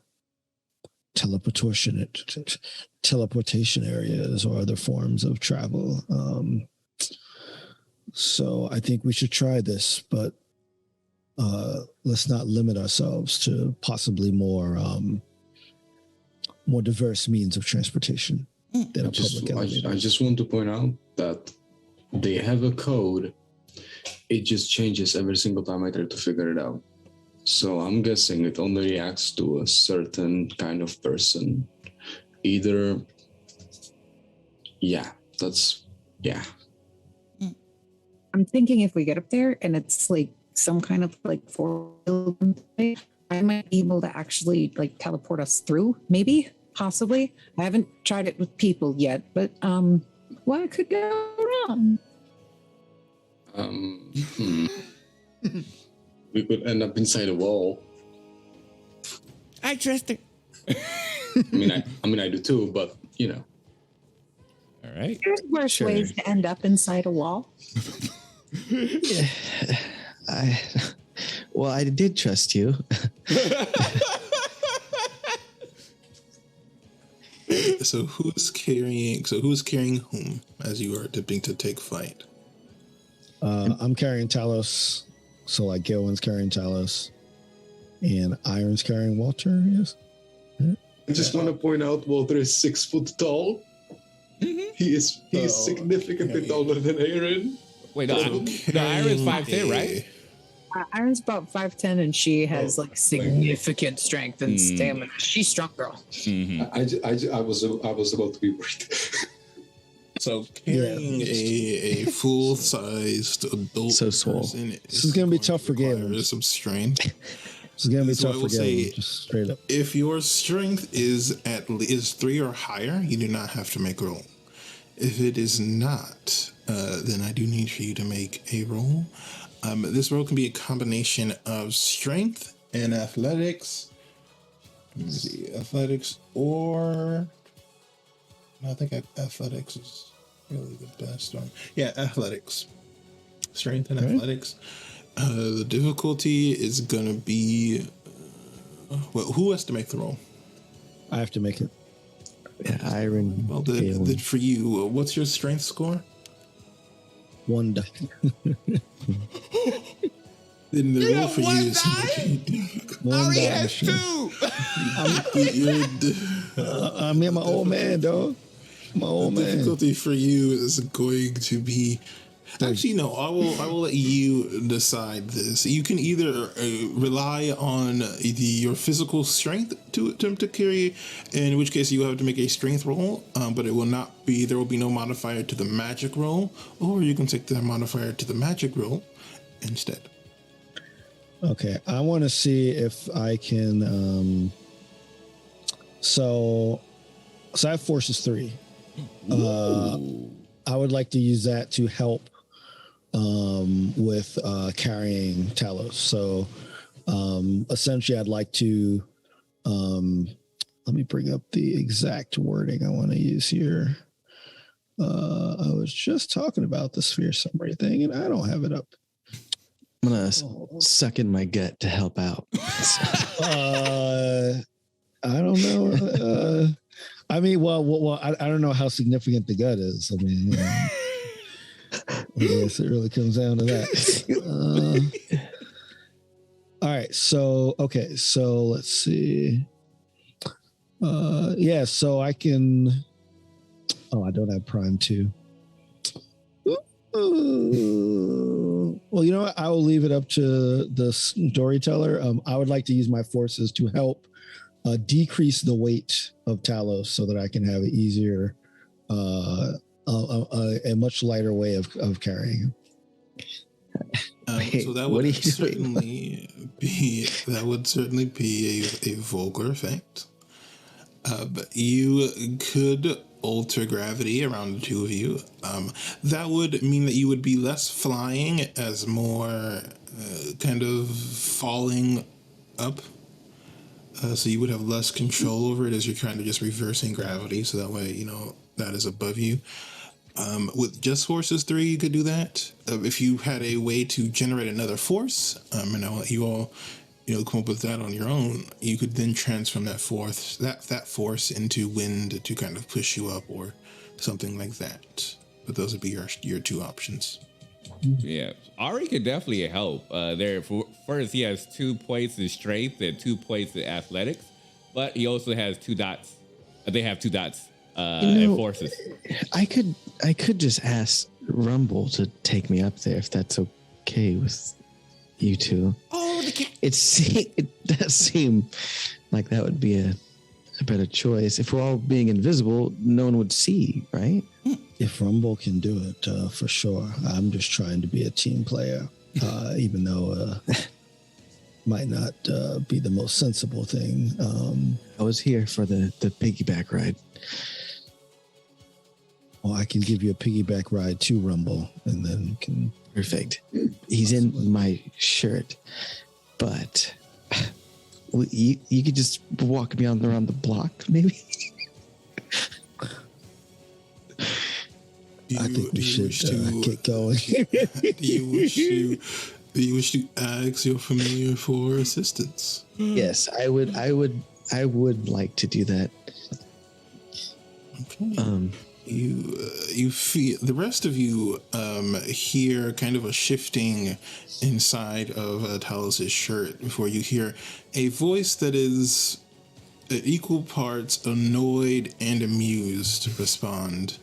teleportation areas or other forms of travel. So I think we should try this, but let's not limit ourselves to possibly more diverse means of transportation than a public elevator. I just want to point out that they have a code. It just changes every single time I try to figure it out. So I'm guessing it only reacts to a certain kind of person. Either, I'm thinking if we get up there and it's like some kind of like I might be able to actually like teleport us through, maybe, possibly. I haven't tried it with people yet, but what could go wrong? We could end up inside a wall. I trust it. I mean, I do too, but you know. All right. There's worse ways to end up inside a wall. Yeah. I did trust you. So who's carrying whom as you are attempting to take flight? I'm carrying Talos. So like Gilwin's carrying Talos and Iron's carrying Walter, yes? I just want to point out Walter is 6 foot tall. Mm-hmm. He is significantly taller than Aaron. Wait, no, Iron's 5'10", right? Iron's about 5'10", and she has like significant strength and stamina. She's strong girl. Mm-hmm. I was about to be worried. So carrying a full-sized adult person, this is gonna be tough for Galen. Some strength. This is gonna be tough for Galen. Just straight up. If your strength is 3 or higher, you do not have to make a roll. If it is not, then I do need for you to make a roll. This roll can be a combination of strength and athletics. Let me see, athletics or. No, I think athletics is really the best one. Yeah, athletics. Strength and athletics. The difficulty is going to be... who has to make the roll? I have to make it. Yeah, Iron. Well, for you, what's your strength score? 1 die. Then the roll for you is... One die. has 2. I'm my old man, dog. My old man. Difficulty for you is going to be... Actually, no. I will let you decide this. You can either rely on your physical strength to attempt to carry, in which case you have to make a strength roll, but it will not be. There will be no modifier to the magic roll, or you can take the modifier to the magic roll instead. Okay, I want to see if I can. So I have forces 3. I would like to use that to help with carrying Talos. So essentially, I'd like to let me bring up the exact wording I want to use here. I was just talking about the sphere summary thing, and I don't have it up. I'm gonna suck in my gut to help out. I don't know. I mean, well, I don't know how significant the gut is. I mean, I guess it really comes down to that. All right. So okay. So let's see. Yeah. So I can. Oh, I don't have Prime 2. Well, you know what? I will leave it up to the storyteller. I would like to use my forces to help decrease the weight of Talos so that I can have an easier, a much lighter way of carrying him. So that would certainly be a vulgar effect. But you could alter gravity around the two of you. That would mean that you would be less flying as more kind of falling up. So you would have less control over it as you're kind of just reversing gravity. So that way, that is above you. With just forces 3, you could do that. If you had a way to generate another force, and I'll let you all, come up with that on your own, you could then transform that force into wind to kind of push you up or something like that. But those would be your two options. Yeah, Ari could definitely help. First, he has 2 points in strength and 2 points in athletics, but he also has 2 dots. They have 2 dots in forces. I could just ask Rumble to take me up there if that's okay with you two. Oh, it does seem like that would be a better choice. If we're all being invisible, no one would see, right? If Rumble can do it, for sure. I'm just trying to be a team player, even though might not be the most sensible thing. I was here for the piggyback ride. Well, I can give you a piggyback ride to Rumble, and then can. Perfect. He's in my shirt, but you could just walk me around the block, maybe. I think we should get going. Do you wish to ask your familiar for assistance? Yes, I would like to do that. Okay. You feel the rest of you hear kind of a shifting inside of Talos' shirt before you hear a voice that is at equal parts annoyed and amused respond.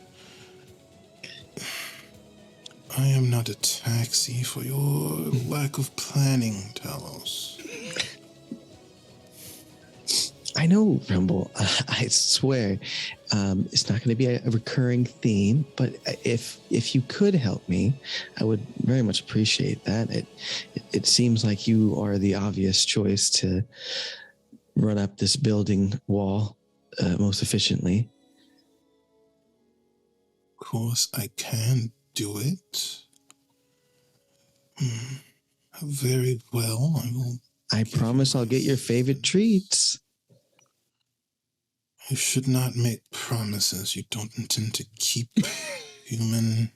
I am not a taxi for your lack of planning, Talos. I know, Rumble. I swear, it's not going to be a recurring theme. But if you could help me, I would very much appreciate that. It seems like you are the obvious choice to run up this building wall most efficiently. Of course, I can do it. Very well. I promise I'll get your favorite treats. You should not make promises you don't intend to keep, human.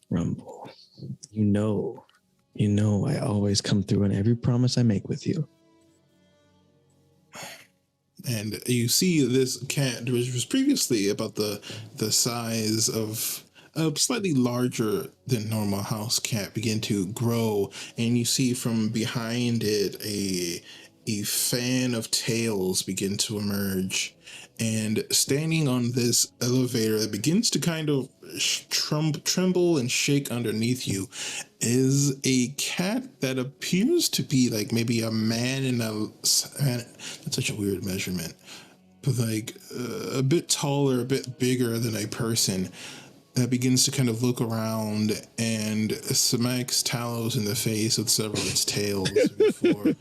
Rumble, you know I always come through on every promise I make with you. And you see this cat, which was previously about the size of a slightly larger than normal house cat, begin to grow, and you see from behind it a fan of tails begin to emerge, and standing on this elevator that begins to kind of tremble and shake underneath you is a cat that appears to be like maybe a man in that's such a weird measurement, but like a bit taller, a bit bigger than a person, that begins to kind of look around and smacks Talos in the face with several of its tails before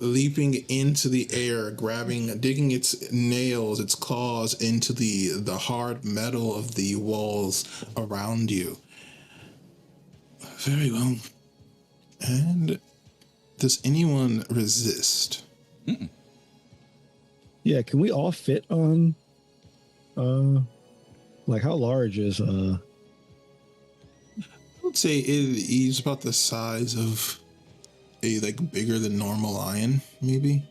leaping into the air, digging its nails, its claws into the hard metal of the walls around you. Very well. And does anyone resist? Mm-mm. Yeah, can we all fit on? Like how large is? I would say he's about the size of a bigger than normal lion, maybe.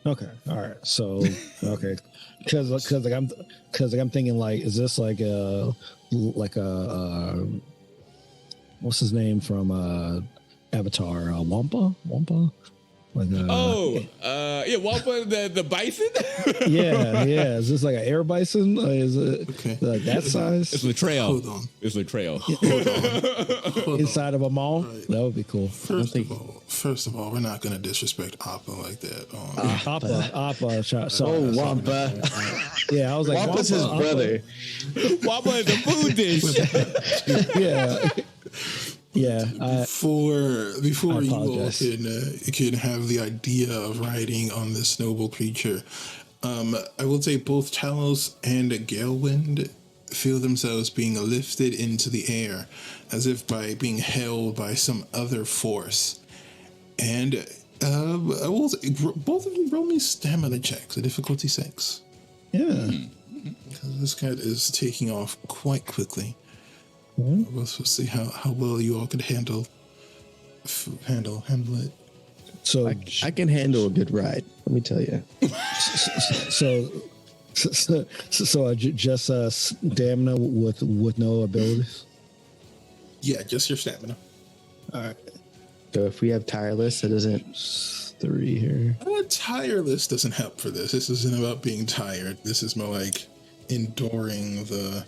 Okay, all right. So okay, because I'm thinking like, is this like a what's his name from Avatar, Wampa, like yeah, Wampa the bison. yeah. Is this like an air bison? Is it like that size? It's Latrell. Hold on. It's Latrell. Hold Inside of a mall? Right. That would be cool. First of all, we're not going to disrespect Appa like that. Appa. Sorry. Oh, Wampa. Yeah, I was like, Wampa's his brother. Wampa is a food dish. Yeah. Yeah. Before you all apologize. can have the idea of riding on this noble creature, I will say both Talos and Galewind feel themselves being lifted into the air as if by being held by some other force. And I will say, both of you roll me stamina checks, a difficulty 6. Yeah. Because this cat is taking off quite quickly. We'll see how well you all could handle it. So I can handle a good ride. Let me tell you. So just stamina with no abilities. Yeah, just your stamina. All right. So if we have tireless, it doesn't 3 here. Tireless doesn't help for this. This isn't about being tired. This is more like enduring the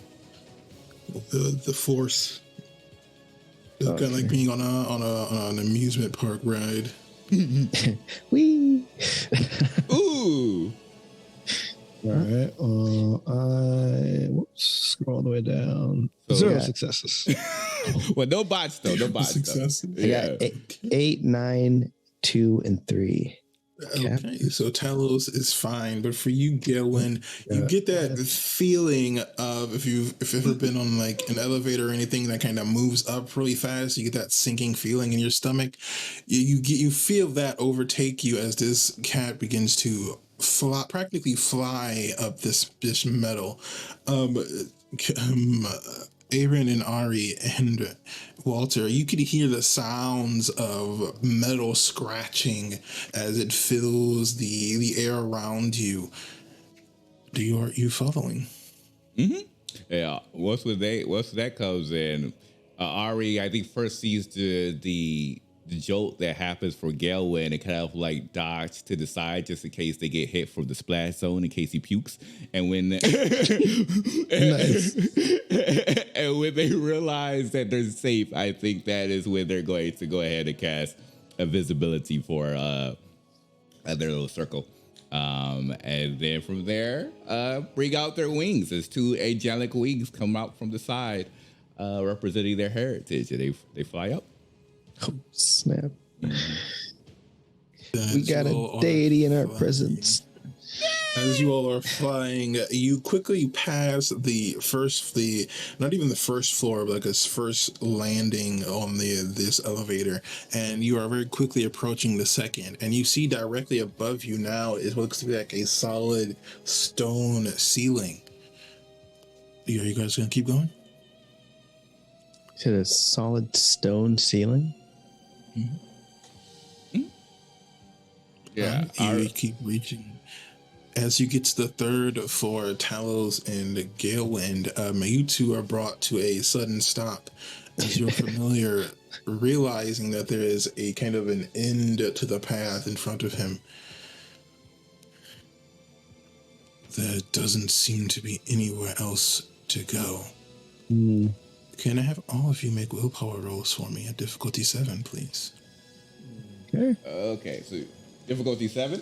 force. It's kind of like being on an amusement park ride. Wee. Ooh. All right. Scroll all the way down. So 0 yeah. successes. Well, no bots though. No bots. Success. Though. I Yeah. got 8, 9, 2, and 3. Okay, so Talos is fine, but for you, Galen, you get that feeling of if you've ever been on like an elevator or anything that kind of moves up really fast, you get that sinking feeling in your stomach. You feel that overtake you as this cat begins to practically fly up this metal. Aaron and Ari and Walter, you could hear the sounds of metal scratching as it fills the air around you. Are you following? Yeah. Once that comes in, Ari, I think first sees the jolt that happens for Galewind and kind of like dodge to the side just in case they get hit from the splash zone in case he pukes. And when and when they realize that they're safe, I think that is when they're going to go ahead and cast invisibility for their little circle. And then from there, bring out their wings as 2 angelic wings come out from the side, representing their heritage, and they fly up. Oh, snap. As We got you a all are deity in our flying- presence. As you all are flying, you quickly pass not even the first floor, but like this first landing on this elevator, and you are very quickly approaching the second, and you see directly above you now it looks to be like a solid stone ceiling. Are you guys gonna keep going? Is it a solid stone ceiling? Yeah. You keep reaching. As you get to the third floor, Talos and Galewind, you two are brought to a sudden stop as you're familiar, realizing that there is a kind of an end to the path in front of him. There doesn't seem to be anywhere else to go. Can I have all of you make willpower rolls for me at difficulty 7, please? Okay. Okay, so difficulty 7.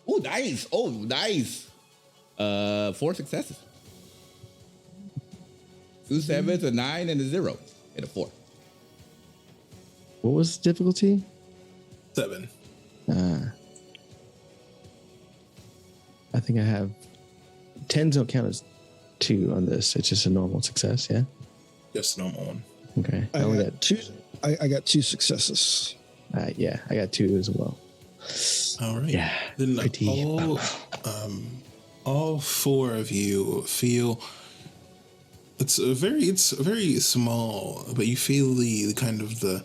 Oh, nice. Oh, nice. 4 successes. 2 7s, a 9, and a 0, and a 4. What was the difficulty? 7. I think I have 10s don't count as 2 on this. It's just a normal success, yeah? Just normal one. Okay. I only got 2. I got 2 successes. yeah, I got 2 as well. All right. Yeah. Then Pretty. all 4 of you feel it's very small, but you feel the kind of the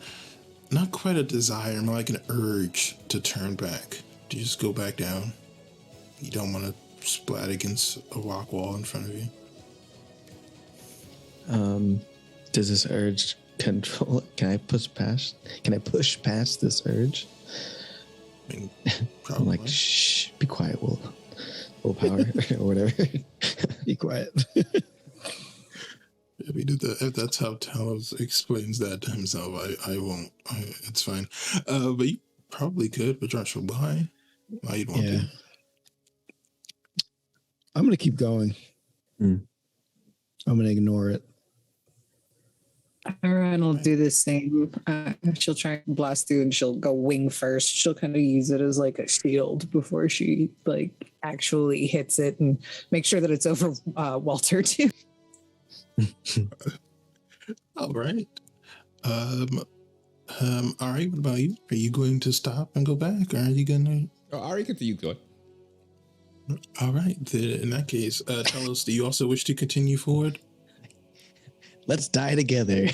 not quite a desire, more like an urge to turn back. To just go back down. You don't want to splat against a rock wall in front of you. Does this urge control? Can I push past? Can I push past this urge? I mean, I'm like, shh, be quiet, willpower or whatever. Be quiet. I mean, if that's how Talos explains that to himself, I won't. It's fine. But you probably could, but Joshua, why? Why you'd want to? I'm gonna keep going. I'm gonna ignore it. Everyone will do the same. She'll try and blast through and she'll go wing first. She'll kind of use it as like a shield before she like actually hits it and make sure that it's over Walter too. All right. All right, what about you? Are you going to stop and go back, or are you gonna? Oh, Ari, continue going. All right, then in that case, tell us, do you also wish to continue forward? Let's die together.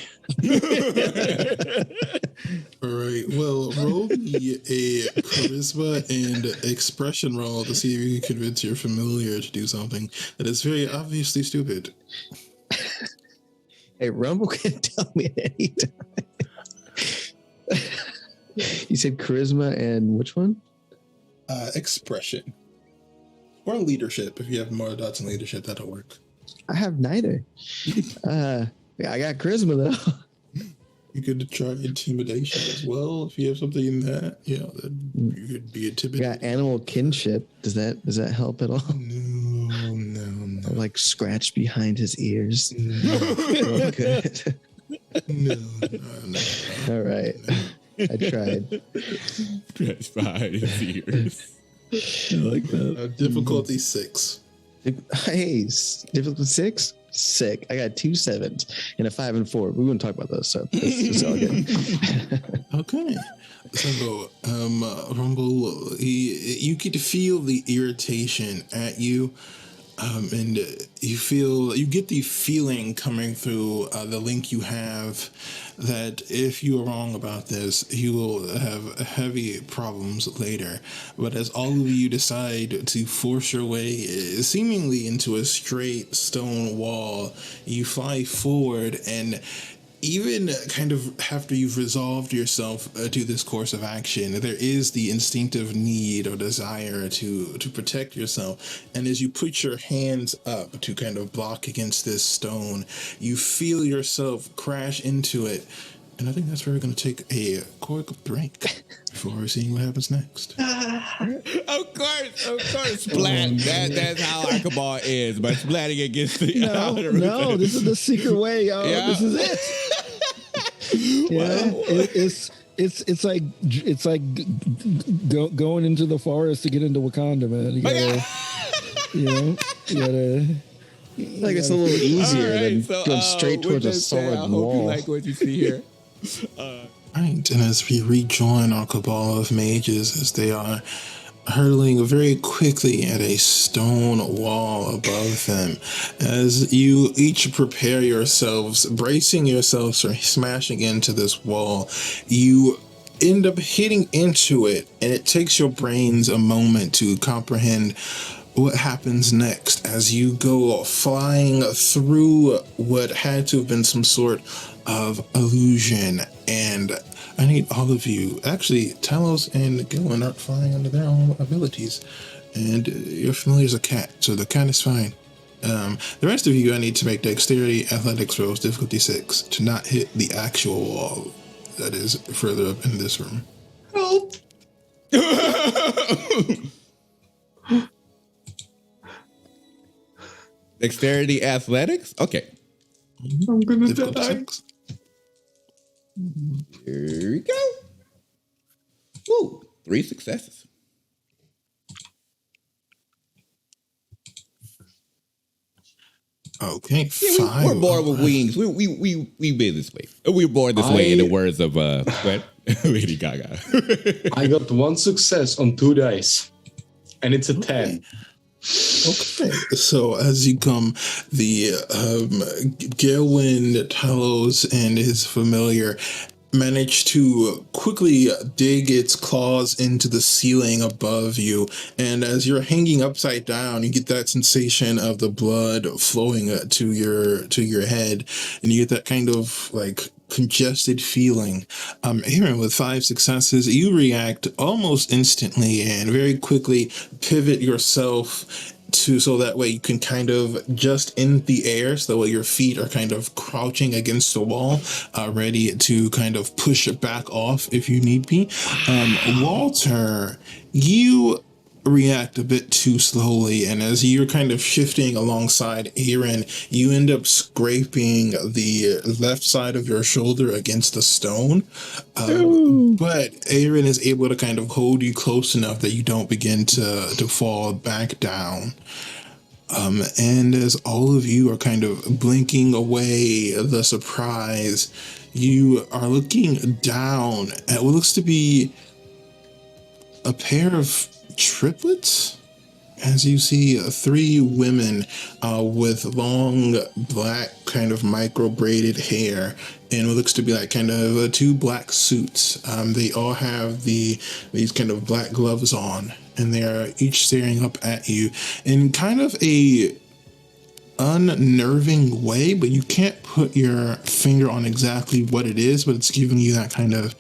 All right, well, roll me a charisma and expression roll to see if you can convince your familiar to do something that is very obviously stupid. Hey, Rumble can tell me at any time. You said charisma and which one? Expression. Or leadership. If you have more dots in leadership, that'll work. I have neither. I got charisma though. You could try intimidation as well if you have something in that. Yeah, you could be I intimidated. got animal kinship. Does that help at all? No. I'll like scratch behind his ears. No. Real good. No. All right. I tried. Scratch behind his ears. I like that. Difficulty 6. Hey, difficulty 6? Sick. I got 2 7s and a 5 and 4. We wouldn't talk about those, so it's all good. Okay. So, Rumble, you get to feel the irritation at you, and you get the feeling coming through the link you have that if you are wrong about this, you will have heavy problems later. But as all of you decide to force your way seemingly into a straight stone wall, you fly forward, and even kind of after you've resolved yourself to this course of action, there is the instinctive need or desire to protect yourself. And as you put your hands up to kind of block against this stone, you feel yourself crash into it. And I think that's where we're going to take a quick break before seeing what happens next. Of course, splat. That's how our cabal is, by splatting against the No, this is the secret way, yo. Yeah. This is it. It's like going into the forest to get into Wakanda, man. You gotta. Like it's a little easier than so, going straight towards a solid I hope wall. you like what you see here. Right, and as we rejoin our cabal of mages, as they are hurtling very quickly at a stone wall above them, as you each prepare yourselves, bracing yourselves for smashing into this wall, you end up hitting into it, and it takes your brains a moment to comprehend what happens next as you go flying through what had to have been some sort of illusion. And I need all of you, actually Talos and Gillen aren't flying under their own abilities, and you're familiar as a cat, so the cat is fine. The rest of you, I need to make dexterity athletics rolls, difficulty 6, to not hit the actual wall that is further up in this room. Help! Dexterity athletics? Okay. I'm gonna Difficulty die. 6. Here we go. Woo! 3 successes. Okay, Yeah, 5. we're born with wings. We been this way. We're born this way in the words of Lady Gaga. I got 1 success on 2 dice, and it's a 10. Okay, so as you come, the Gaelwind, Talos, and his familiar manage to quickly dig its claws into the ceiling above you, and as you're hanging upside down, you get that sensation of the blood flowing to your head, and you get that kind of like congested feeling. Aaron, with 5 successes, you react almost instantly and very quickly pivot yourself to so that way you can kind of just in the air, so that way your feet are kind of crouching against the wall, ready to kind of push it back off if you need be. Walter, you react a bit too slowly, and as you're kind of shifting alongside Aaron, you end up scraping the left side of your shoulder against the stone. But Aaron is able to kind of hold you close enough that you don't begin to fall back down. And as all of you are kind of blinking away the surprise, you are looking down at what looks to be a pair of triplets, as you see 3 women with long black kind of micro braided hair and what looks to be like kind of 2 black suits. They all have these kind of black gloves on, and they are each staring up at you in kind of a unnerving way, but you can't put your finger on exactly what it is, but it's giving you that kind of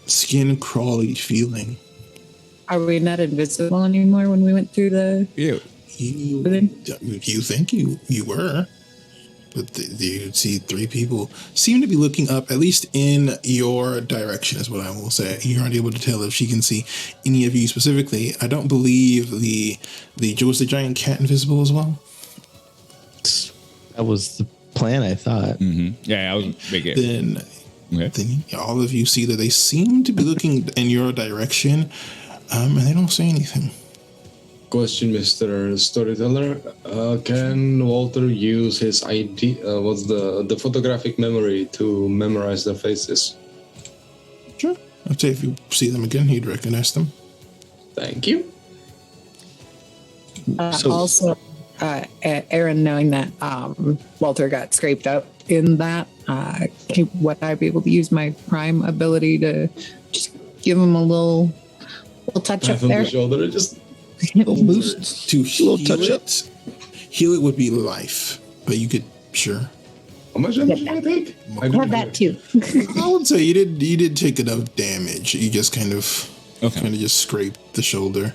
skin crawly feeling. Are we not invisible anymore when we went through the... Yeah. You think you were, but you see 3 people seem to be looking up, at least in your direction, is what I will say. You aren't able to tell if she can see any of you specifically. I don't believe the was the giant cat invisible as well. That was the plan, I thought. Mm-hmm. Yeah, I was making. Then all of you see that they seem to be looking in your direction. And they don't say anything. Question, Mr. Storyteller. Can Walter use his ID, what's the photographic memory to memorize their faces? Sure. I'd say if you see them again, he'd recognize them. Thank you. Also, Aaron, knowing that Walter got scraped up in that, would I be able to use my prime ability to just give him a little touch up there? The shoulder, just boost to heal it. Heal it would be life, but you could sure. How much damage did I take? I have that too. I would say you did take enough damage. You just kind of just scraped the shoulder.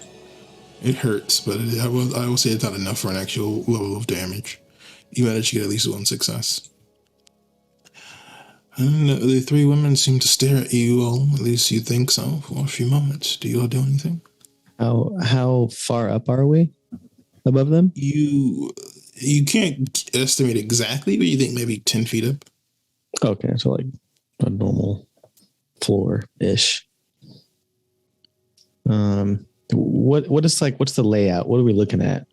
It hurts, but I will say it's not enough for an actual level of damage. You managed to get at least 1 success. And the 3 women seem to stare at you all, at least you think so, for a few moments. Do you all do anything? How far up are we above them? You can't estimate exactly, but you think maybe 10 feet up. Okay, so like a normal floor-ish. What's the layout? What are we looking at?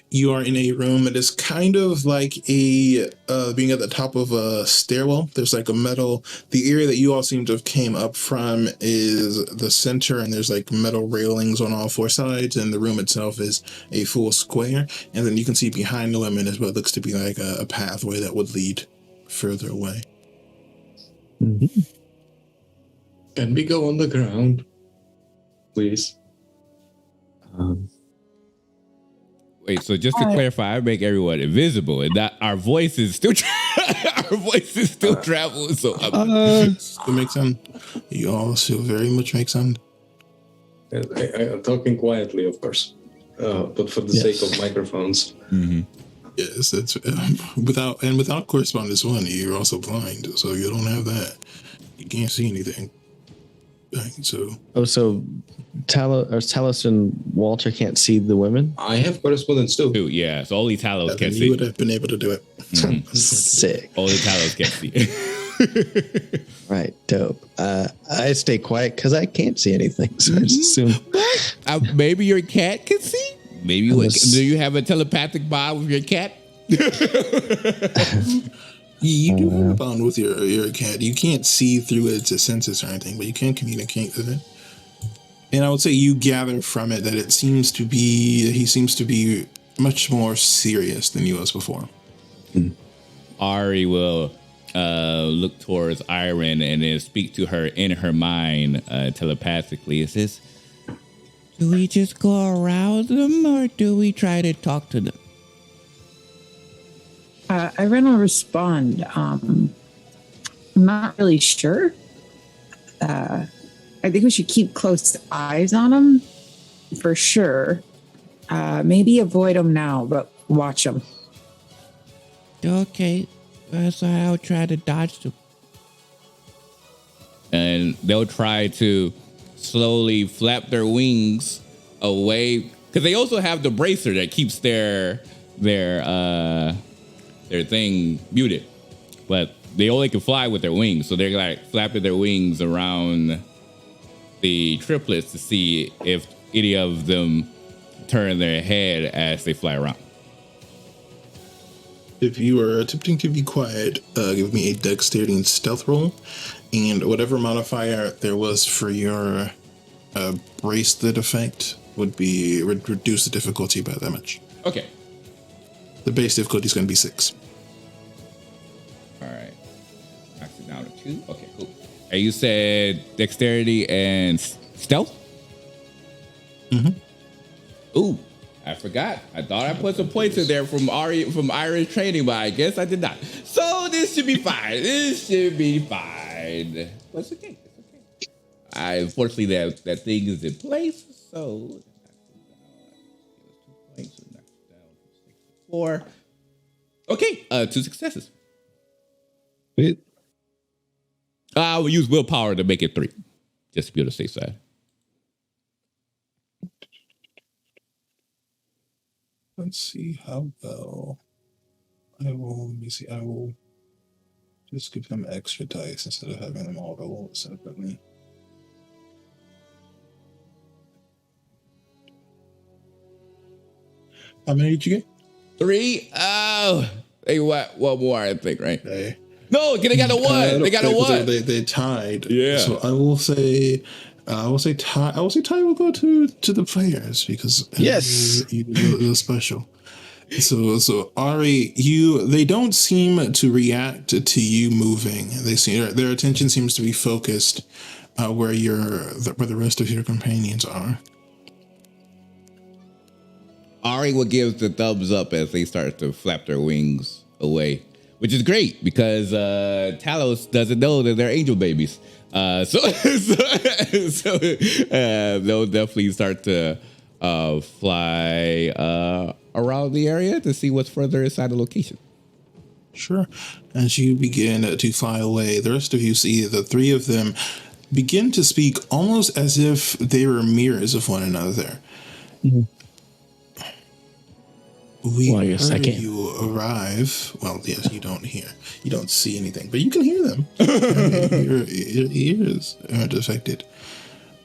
You are in a room that is kind of like a being at the top of a stairwell. There's like a metal. The area that you all seem to have came up from is the center, and there's like metal railings on all 4 sides, and the room itself is a full square. And then you can see behind the women is what looks to be like a pathway that would lead further away. Mm-hmm. Can we go on the ground, please? Wait, so just to clarify, I make everyone invisible, and that our voices still travel. So it makes sense. You all still very much make sense. I'm talking quietly, of course, but for the sake of microphones. Mm-hmm. Yes, that's without correspondence 1, you're also blind, so you don't have that. You can't see anything. So Talos and Walter can't see the women? I have correspondence too. Yeah, so only Talos can see. You would have been able to do it. Mm-hmm. Sick. Only Talos can see. Right, dope. I stay quiet because I can't see anything, so I just assume. Maybe your cat can see? Maybe do you have a telepathic bond with your cat? You do have a bond with your cat. You can't see through its senses or anything, but you can communicate with it. And I would say you gather from it that he seems to be much more serious than he was before. Ari will look towards Iron and then speak to her in her mind telepathically. It says, do we just go around them or do we try to talk to them? Iron will respond. I'm not really sure. I think we should keep close eyes on them for sure. Maybe avoid them now, but watch them. Okay, so I'll try to dodge them. And they'll try to slowly flap their wings away, because they also have the bracer that keeps their thing muted, but they only can fly with their wings. So they're like flapping their wings around the triplets to see if any of them turn their head as they fly around. If you are attempting to be quiet, give me a dexterity and stealth roll, and whatever modifier there was for your bracelet effect would reduce the difficulty by that much. Okay. The base difficulty is going to be 6. All right. Max it down to 2. Okay, cool. And you said dexterity and stealth? Mm-hmm. Ooh, I forgot. I thought I put some points in there from Irish training, but I guess I did not. So this should be fine. This should be fine. But it's okay. It's okay. Unfortunately, that thing is in place. So 2 points. So knock it down from 6 to 4. Okay, 2 successes. Wait. I will use willpower to make it 3, just to be on the safe side. Let's see how well. Let me see. I will just give them extra dice instead of having them all roll separately. How many did you get? 3. Oh, they what? One more, I think, right? Okay. No, they got a 1. They got a 1. They tied. Yeah. So I will say tie. I will say tie will go to the players because Yes, you're special. So Ari, they don't seem to react to you moving. They seem their attention seems to be focused where the rest of your companions are. Ari will give the thumbs up as they start to flap their wings away, which is great because Talos doesn't know that they're angel babies. So they'll definitely start to fly around the area to see what's further inside the location. Sure. As you begin to fly away, the rest of you see the 3 of them begin to speak almost as if they were mirrors of one another. Mm-hmm. We heard you arrive. Well, yes, you don't see anything, but you can hear them. your ears aren't affected.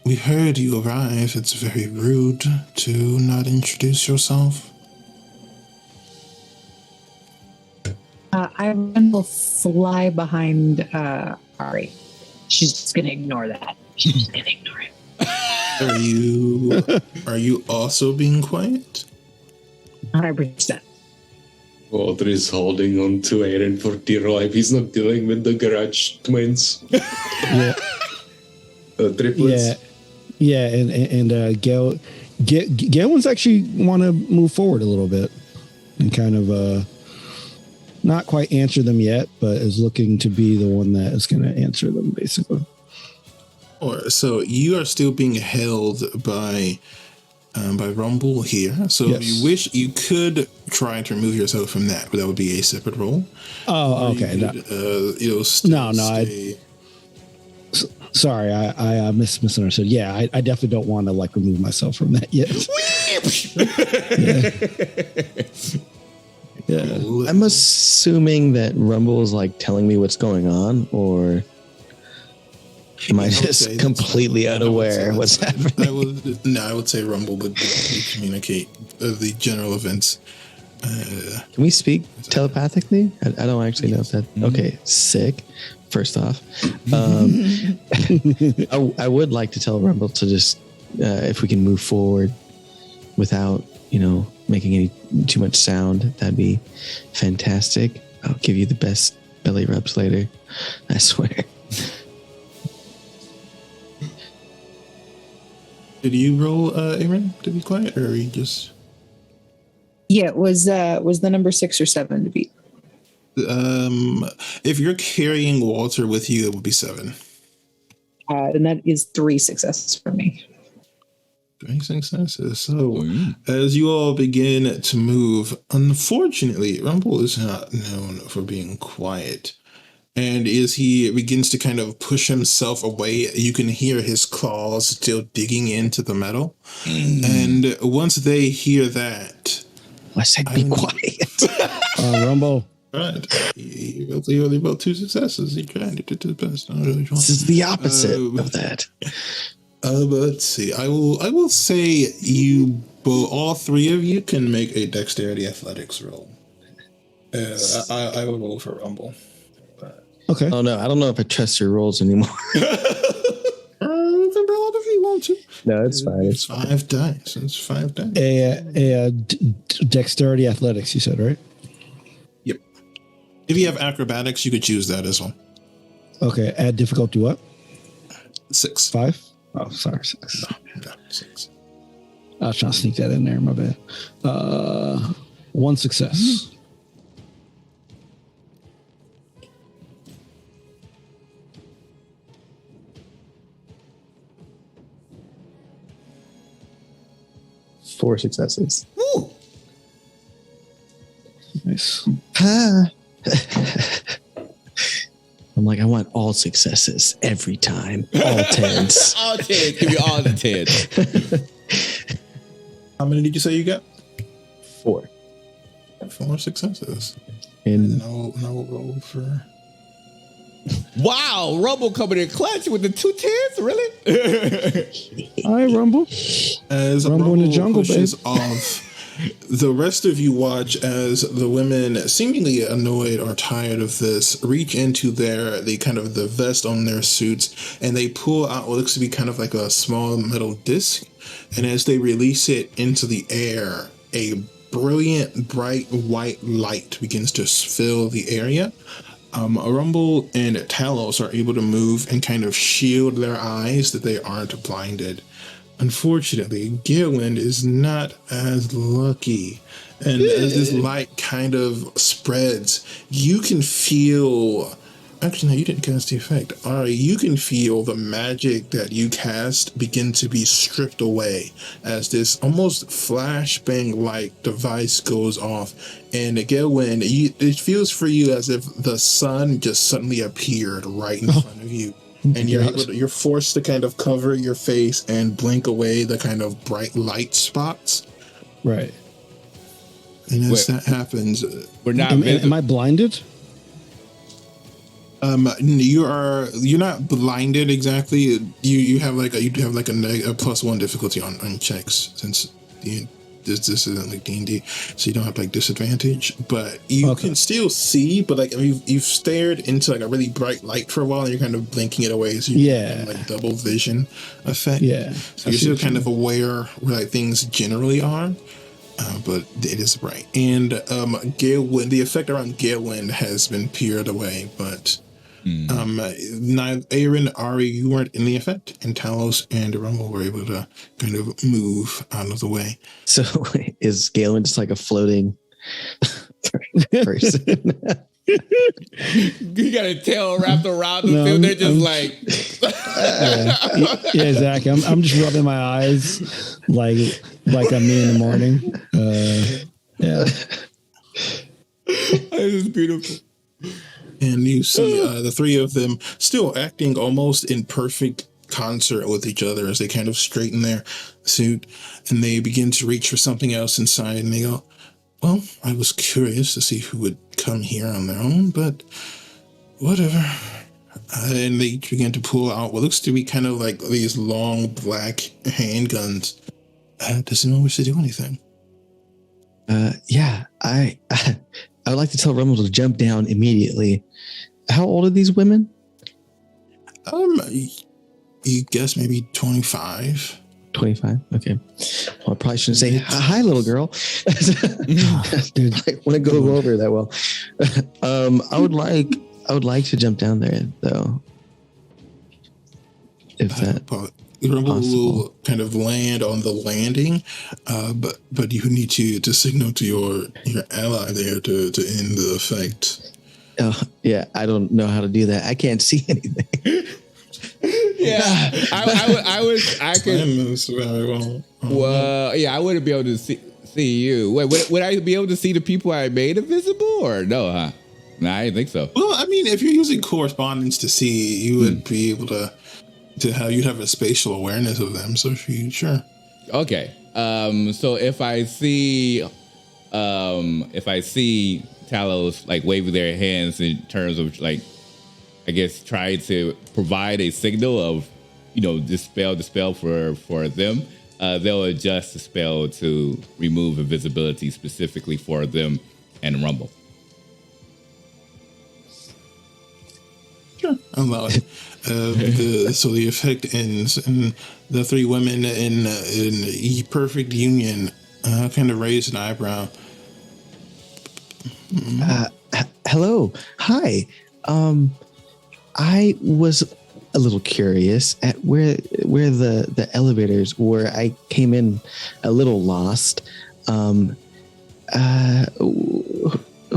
We heard you arrive. It's very rude to not introduce yourself. I will fly behind Ari. She's just gonna ignore that. She's just gonna ignore it. Are you also being quiet? 100%. Walter is holding on to Aaron for dear life. He's not dealing with the garage twins. Yeah. Triplets. Yeah, and Galen's actually want to move forward a little bit and kind of not quite answer them yet, but is looking to be the one that is going to answer them, basically. So you are still being held by Rumble here. So yes. If you wish, you could try to remove yourself from that, but that would be a separate role. Oh, okay. Sorry, I misunderstood. Yeah, I definitely don't want to remove myself from that yet. Yeah. I'm assuming that Rumble is telling me what's going on, or am I just completely unaware what's happening? I would say Rumble would communicate the general events. Can we speak telepathically? I don't actually know if that. Okay, sick. First off, I would like to tell Rumble to just if we can move forward without making any too much sound. That'd be fantastic. I'll give you the best belly rubs later. I swear. Did you roll, Aaron, to be quiet, or are you just? Yeah, it was the number 6 or 7 to beat. If you're carrying Walter with you, it would be 7. And that is 3 successes for me. 3 successes. So, as you all begin to move, unfortunately, Rumble is not known for being quiet. And as he begins to kind of push himself away, you can hear his claws still digging into the metal. And once they hear that, I said be quiet. Rumble. right, he only rolled 2 successes. He tried to do his best. This is the opposite of that. But let's see. I will say you all 3 of you can make a dexterity athletics roll. I will roll for Rumble. Okay. Oh no, I don't know if I trust your rolls anymore. You can roll it if you want to. No, it's fine. It's 5 dice. It's 5 dice. Dexterity athletics, you said, right? Yep. If you have acrobatics, you could choose that as well. Okay. Add difficulty what? 6. 5? Oh, sorry. 6. No, 6. I was trying to sneak that in there. My bad. 1 success. four successes. Woo! Nice. I'm like, I want all successes every time. All tens. All 10. Give me all the 10. How many did you say you got? 4. 4 successes. And And I will roll for. Wow, Rumble coming in clutch with the 2 10s? Really? All right, Rumble. As Rumble in the jungle, pushes babe. off, the rest of you watch as the women, seemingly annoyed or tired of this, reach into the vest on their suits, and they pull out what looks to be kind of like a small metal disc. And as they release it into the air, a brilliant, bright white light begins to fill the area. Rumble and Talos are able to move and kind of shield their eyes that they aren't blinded. Unfortunately, Gilwind is not as lucky. And as this light kind of spreads, you can feel... Actually, no, you didn't cast the effect. Ari, you can feel the magic that you cast begin to be stripped away as this almost flashbang-like device goes off. And Gilwind, it feels for you as if the sun just suddenly appeared right in front of you. And you're forced to kind of cover your face and blink away the kind of bright light spots. Right. And as that happens, We're not Am I blinded? you're not blinded exactly. You have like a +1 difficulty on checks since this isn't like D&D, so you don't have like disadvantage. But you can still see. But like you've stared into like a really bright light for a while, and you're kind of blinking it away. So you're getting, like double vision effect. Yeah. So you're still kind of aware where like things generally are. But it is bright. And Galewind, the effect around Galewind has been peered away, but neither Aaron, Ari, you weren't in the effect, and Talos and Rumble were able to kind of move out of the way. so is Galen just like a floating person? You got a tail wrapped around them. No, They're just I'm- like... Yeah, exactly. I'm just rubbing my eyes like I'm me in the morning. Yeah. This is beautiful. And you see the 3 of them still acting almost in perfect concert with each other as they kind of straighten their suit, and they begin to reach for something else inside, and they go, well, I was curious to see who would come here on their own, but whatever. And they begin to pull out what looks to be kind of like these long black handguns. Does anyone wish to do anything? Yeah, I would like to tell Rumble to jump down immediately. How old are these women? You guess maybe 25. 25. Okay. Well, I probably shouldn't say hi, little girl. Dude, I want to go over that well. I would like would like to jump down there though. If that Rumble possible. will kind of land on the landing, but you need to signal to your ally there to end the effect. Oh, yeah, I don't know how to do that. I can't see anything. Yeah, I could. Plan this very well. Well, yeah, I wouldn't be able to see you. Wait, would I be able to see the people I made invisible or no? Huh? No, I didn't think so. Well, I mean, if you're using correspondence to see, you would be able to have you'd have a spatial awareness of them. So sure. Okay. So if I see Talos like waving their hands in terms of like, I guess try to provide a signal of, dispel for them, they'll adjust the spell to remove invisibility specifically for them and Rumble. Sure. Allow it. So the effect ends, and the three women in perfect union kind of raise an eyebrow. Hello. Hi. I was a little curious at where the elevators were. I came in a little lost.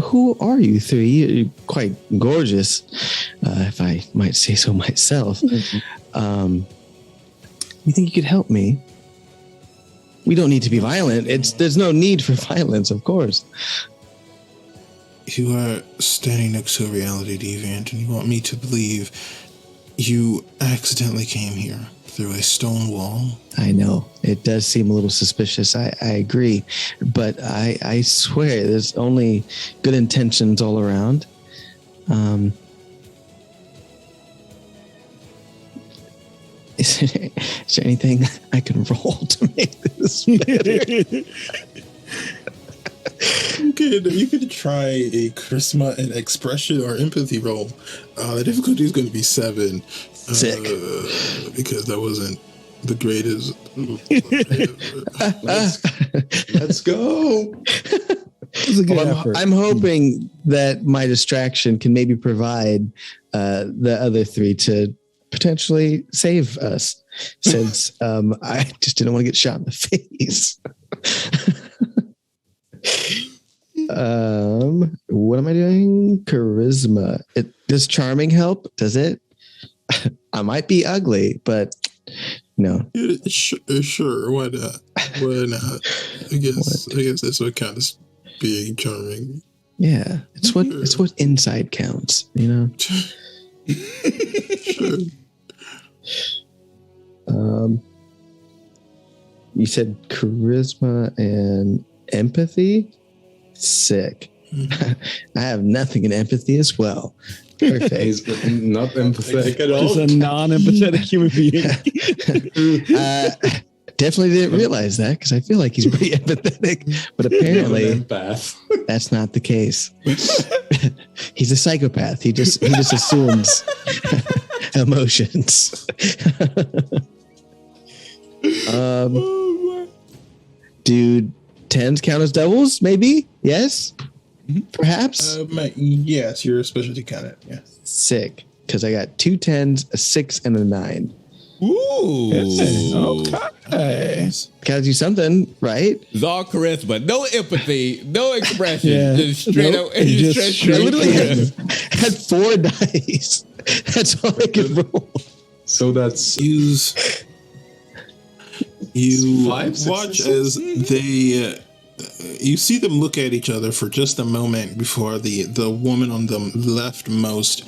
Who are you three? You're quite gorgeous, if I might say so myself. You think you could help me? We don't need to be violent. There's no need for violence, of course. You are standing next to a reality deviant, and you want me to believe you accidentally came here through a stone wall? I know. It does seem a little suspicious. I agree. But I swear there's only good intentions all around. Is there anything I can roll to make this better? You could try a charisma and expression or empathy roll. The difficulty is going to be 7. Sick. Because that wasn't the greatest. Let's go. It was a good effort. I'm hoping that my distraction can maybe provide the other three to potentially save us, since I just didn't want to get shot in the face. What am I doing? Charisma. Does charming help? Does it? I might be ugly, but no. Sure, why not? Why not? I guess that's what counts as being charming. Yeah, it's what inside counts, Sure. You said charisma and empathy? Sick. I have nothing in empathy as well. Perfect. He's not empathetic at all. Just a non-empathetic human being. Definitely didn't realize that, because I feel like he's pretty empathetic, but apparently empath. that's not the case. He's a psychopath. He just assumes emotions. Dude, 10s count as doubles? Maybe? Yes? Perhaps? Yes, your specialty counted. Yeah. Sick. Because I got 2 10s, a 6, and a 9. Ooh. Okay. Gotta do something, right? It's all charisma, no empathy, no expression. Yeah. Just straight Nope. up. Just Straight I literally charisma. had 4 dice. That's all I could roll. So that's You 5, watch 6, as they you see them look at each other for just a moment before the woman on the leftmost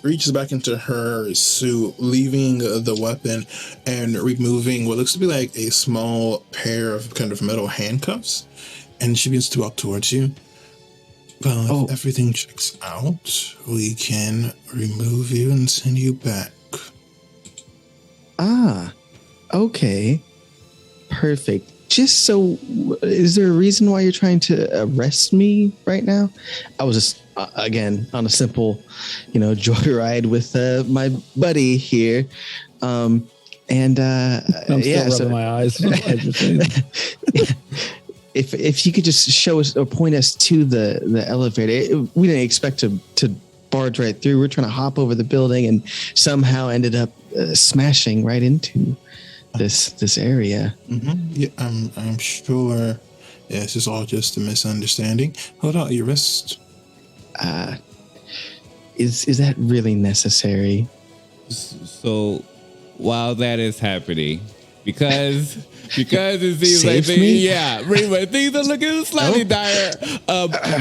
reaches back into her suit, leaving the weapon and removing what looks to be like a small pair of kind of metal handcuffs, and she begins to walk towards you. Well, if everything checks out, we can remove you and send you back. Ah, okay. Perfect. Just so, is there a reason why you're trying to arrest me right now? I was just, again, on a simple, joyride with my buddy here. I'm still rubbing my eyes. if you could just show us or point us to the elevator. We didn't expect to barge right through. We're trying to hop over the building and somehow ended up smashing right into this area. Yeah, I'm sure. Yeah, this is all just a misunderstanding. Hold on, your wrist. Is that really necessary? So while that is happening, because it seems Save like me? pretty much things are looking slightly dire.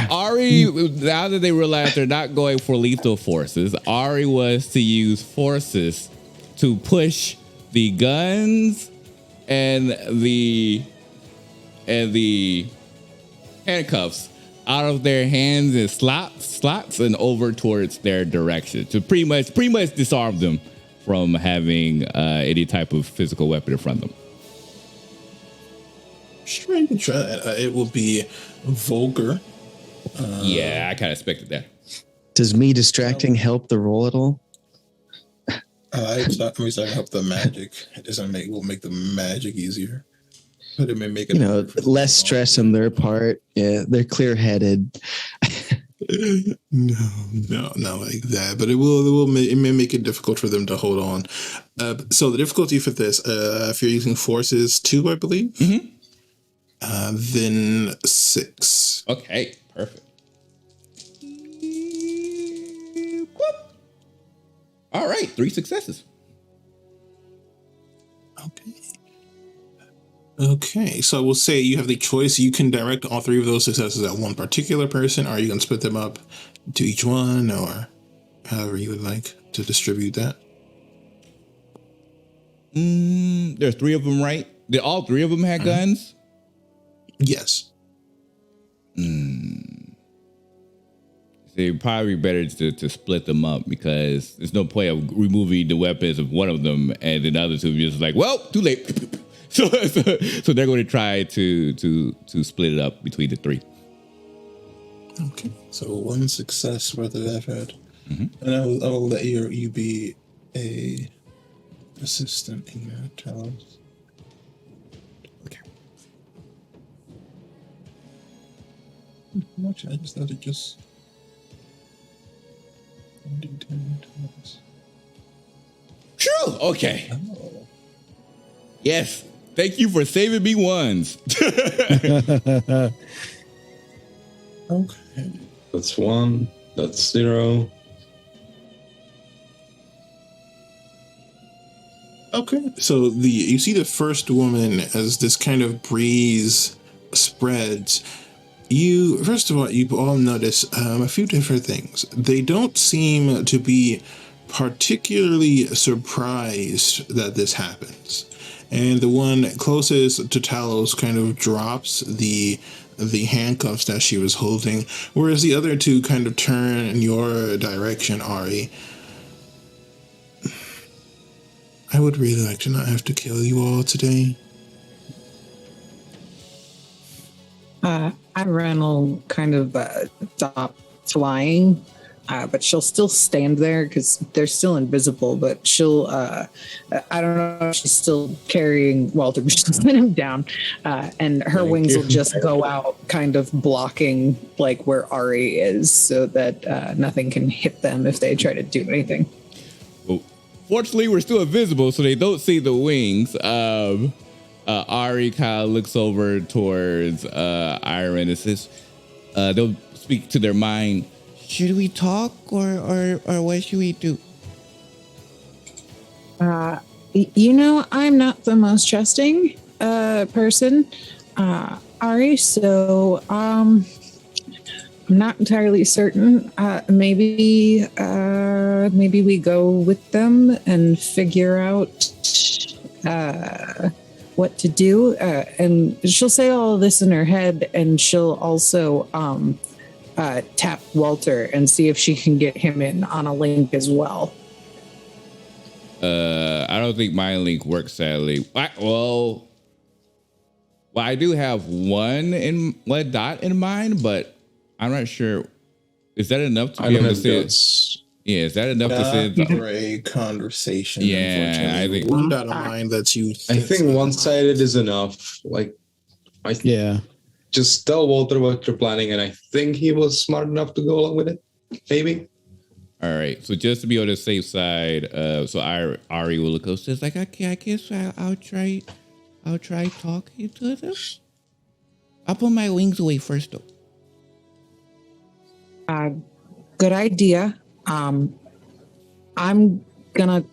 Ari, now that they realize they're not going for lethal forces, Ari was to use forces to push the guns and the handcuffs out of their hands and slots and over towards their direction to pretty much disarm them from having any type of physical weapon in front of them. Sure, you can try that. It will be vulgar. Yeah, I kind of expected that. Does me distracting help the roll at all? It's not going to help the magic. It doesn't will make the magic easier. But it may make it less stress on their part. Yeah, they're clear-headed. No, not like that. But it may make it difficult for them to hold on. So the difficulty for this, if you're using forces 2, I believe, then 6. Okay, perfect. All right, 3 successes. Okay, so I will say you have the choice. You can direct all 3 of those successes at one particular person, or you can split them up to each one, or however you would like to distribute that. There's 3 of them, right? Did all 3 of them have guns? Yes. So it'd probably be better to split them up because there's no point of removing the weapons of one of them and then the other 2 just like, well, too late. So they're going to try to split it up between the 3. Okay, so 1 success worth of effort, and I will let you be a assistant in that. Tell us. Okay. Much I just thought it just. True. Okay. Oh. Yes. Thank you for saving me ones. Okay. That's 1. That's 0. Okay. So you see the first woman as this kind of breeze spreads. First of all, you all notice a few different things. They don't seem to be particularly surprised that this happens. And the one closest to Talos kind of drops the handcuffs that she was holding, whereas the other 2 kind of turn in your direction, Ari. I would really like to not have to kill you all today. Iran will kind of stop flying, but she'll still stand there because they're still invisible. But she'll, I don't know if she's still carrying Walter, but she'll put him down, and her wings will just go out, kind of blocking like where Ari is, so that nothing can hit them if they try to do anything. Well, fortunately, we're still invisible, so they don't see the wings. Ari kind of looks over towards Iron and says, they'll speak to their mind. Should we talk or what should we do? I'm not the most trusting person, Ari, so I'm not entirely certain. Maybe we go with them and figure out what to do. And she'll say all of this in her head, and she'll also tap Walter and see if she can get him in on a link as well. I don't think my link works, sadly. Well, I do have one dot in mind, but I'm not sure. Is that enough to be able to say it? Yeah, is that enough to say it? For a conversation. Yeah, I think one dot of mind lets you. I think one-sided is enough. Yeah. just tell Walter what you're planning, and I think he was smart enough to go along with it. Maybe. All right. So just to be on the safe side, so Ari will look up. Says like, okay, I guess I'll try. I'll try talking to them. I'll put my wings away first, though. Good idea. I'm gonna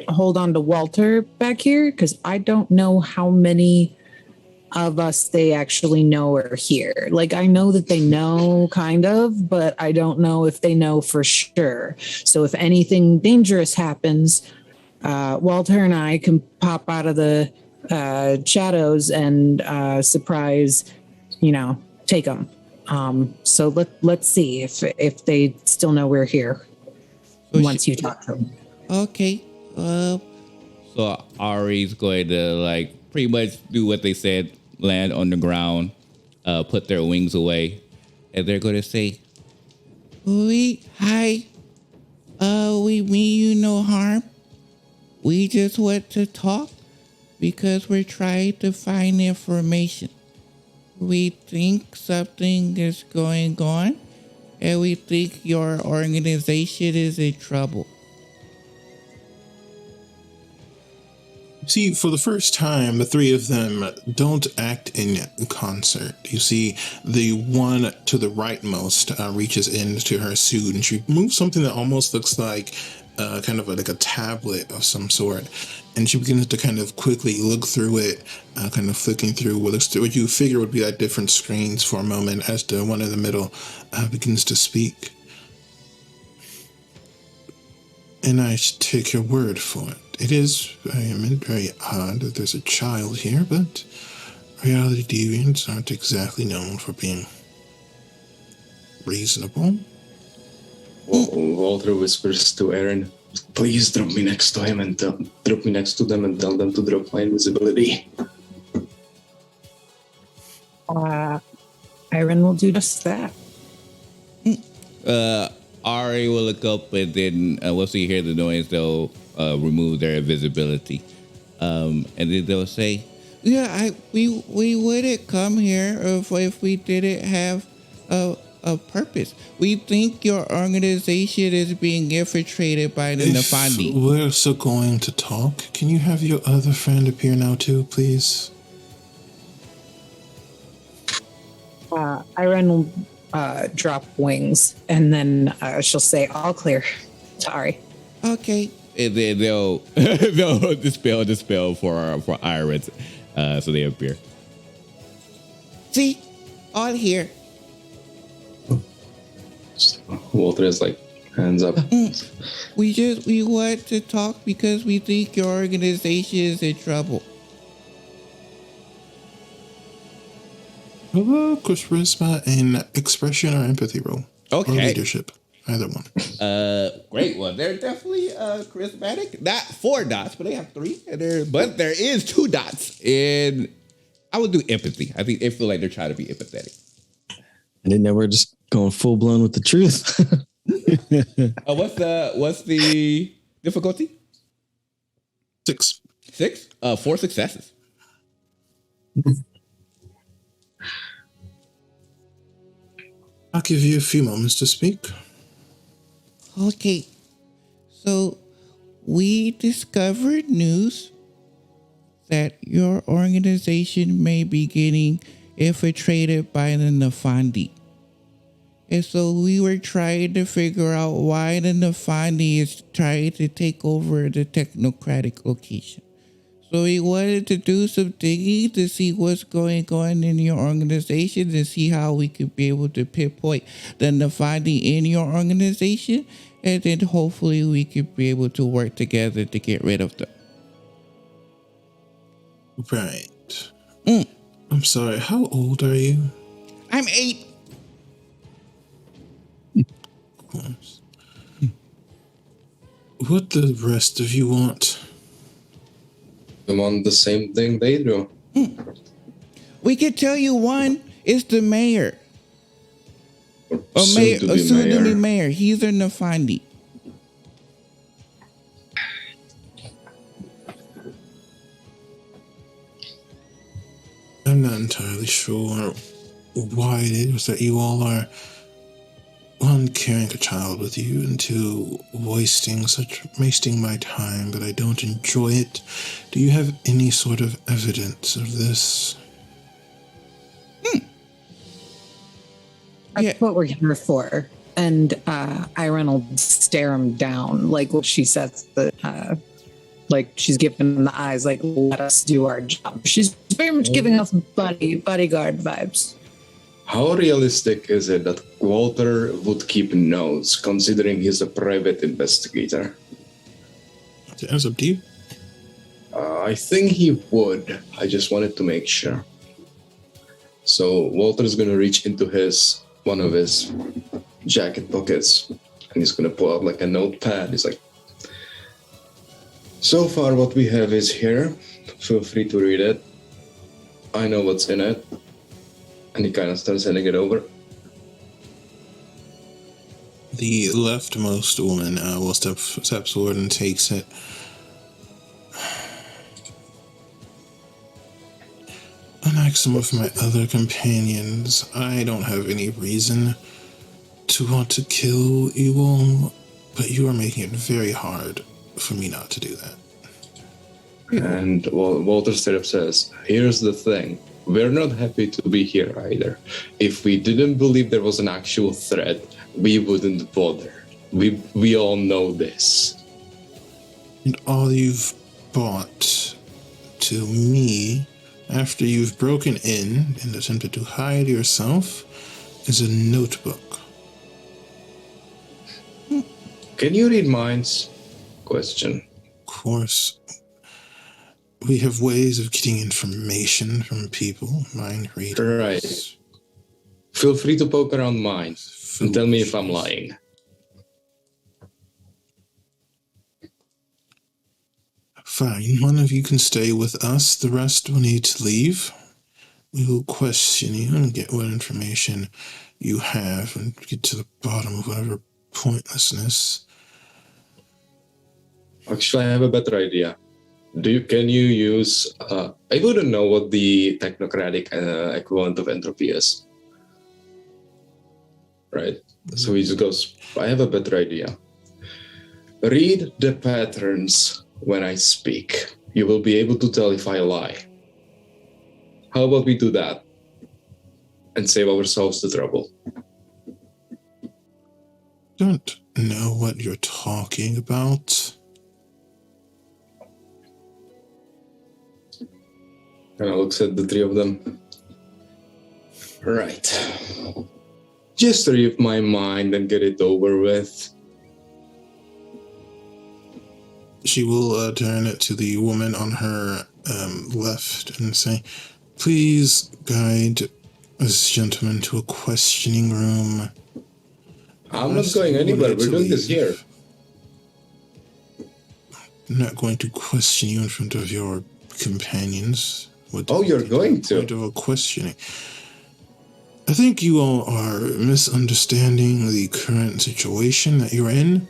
hold on to Walter back here because I don't know how many of us they actually know are here. Like, I know that they know kind of, but I don't know if they know for sure. So if anything dangerous happens, Walter and I can pop out of the shadows and surprise, take them. So let's see if they still know we're here once you talk to them. Okay. So Ari's going to like pretty much do what they said, land on the ground, put their wings away, and they're going to say, hi, we mean you no harm. We just want to talk because we're trying to find information. We think something is going on, and we think your organization is in trouble. See, for the first time, the three of them don't act in concert. You see, the one to the rightmost reaches into her suit and she moves something that almost looks like kind of like a tablet of some sort. And she begins to kind of quickly look through it, kind of flicking through what you figure would be like different screens for a moment as the one in the middle begins to speak. And I take your word for it. It is, I admit, very odd that there's a child here, but reality deviants aren't exactly known for being reasonable. Walter whispers to Aaron, please drop me next to them and tell them to drop my invisibility. Aaron will do just that. Ari will look up, and then once we hear the noise, they'll remove their invisibility, and then they'll say, "Yeah, we wouldn't come here if we didn't have a purpose. We think your organization is being infiltrated by the Nafandi." If we're so going to talk, can you have your other friend appear now too, please? Aaron will drop wings, and then she'll say, "All clear." To Ari. Okay. And then they'll dispel the spell for Irons, so they appear. See, all here. Walter is like hands up. We want to talk because we think your organization is in trouble. Hello, charisma and expression or empathy roll. Okay. Or leadership. Either one. Great one. They're definitely charismatic. Not 4 dots, but they have 3. But there is 2 dots. And I would do empathy. I think they feel like they're trying to be empathetic. I didn't know we're just going full blown with the truth. What's the difficulty? 6. 6? 4 successes. I'll give you a few moments to speak. Okay. So we discovered news that your organization may be getting infiltrated by the Nafandi. And so we were trying to figure out why the Nafandi is trying to take over the technocratic location. So we wanted to do some digging to see what's going on in your organization and see how we could be able to pinpoint the Nafandi in your organization. And then hopefully we could be able to work together to get rid of them. Right. I'm sorry, how old are you? I'm 8. Of course. What the rest of you want? I want the same thing they do. We can tell you one is the mayor. Soon-to-be Mayor. He's a Nafandi. I'm not entirely sure. why it is that you all are, one, carrying a child with you, and two, wasting my time, but I don't enjoy it. Do you have any sort of evidence of this? That's Yeah. what we're here for. And Iron will stare him down, like what she says that, like she's giving him the eyes, like let us do our job. She's very much giving us bodyguard vibes. How realistic is it that Walter would keep notes, considering he's a private investigator? It's up to you. I think he would. I just wanted to make sure. So Walter's gonna reach into one of his jacket pockets, and he's gonna pull out like a notepad. He's like, "So far, what we have is here. Feel free to read it. I know what's in it." And he kind of starts handing it over. The leftmost woman will step forward and takes it. Unlike some of my other companions, I don't have any reason to want to kill you all, but you are making it very hard for me not to do that. And Walter straight up says, "Here's the thing. We're not happy to be here either. If we didn't believe there was an actual threat, we wouldn't bother. We all know this." And all you've brought to me after you've broken in and attempted to hide yourself is a notebook. Can you read minds? Question. Of course, we have ways of getting information from people, mind readers. Right. Feel free to poke around mine and tell me if I'm lying. Fine, one of you can stay with us, the rest will need to leave. We will question you and get what information you have and get to the bottom of whatever pointlessness. Actually, I have a better idea. Can you use? I wouldn't know what the technocratic equivalent of entropy is. Right. So he just goes, "I have a better idea. Read the patterns when I speak. You will be able to tell if I lie. How about we do that and save ourselves the trouble?" Don't know what you're talking about. And I looks at the three of them. Right. Just read my mind and get it over with. She will turn it to the woman on her left and say, "Please guide this gentleman to a questioning room." I'm not going anywhere. We're doing this here. I'm not going to question you in front of your companions. Oh, you're going to? Point of a questioning. I think you all are misunderstanding the current situation that you're in.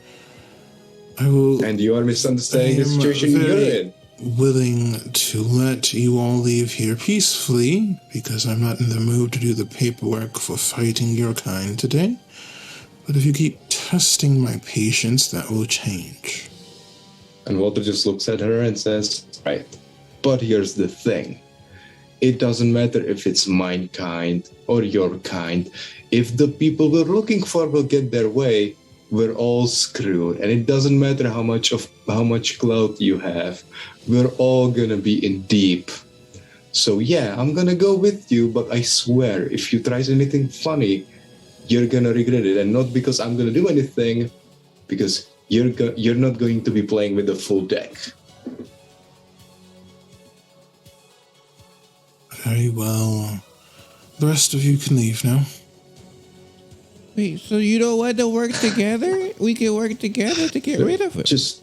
And you are misunderstanding the situation you're in. Willing to let you all leave here peacefully because I'm not in the mood to do the paperwork for fighting your kind today. But if you keep testing my patience, that will change. And Walter just looks at her and says, "Right, but here's the thing. It doesn't matter if it's my kind or your kind. If the people we're looking for will get their way, we're all screwed. And it doesn't matter how much clout you have. We're all gonna be in deep. So yeah, I'm gonna go with you, but I swear, if you try anything funny, you're gonna regret it. And not because I'm gonna do anything, because you're not going to be playing with the full deck." Very well. The rest of you can leave now. Wait, so you don't want to work together? We can work together to get rid of it. Just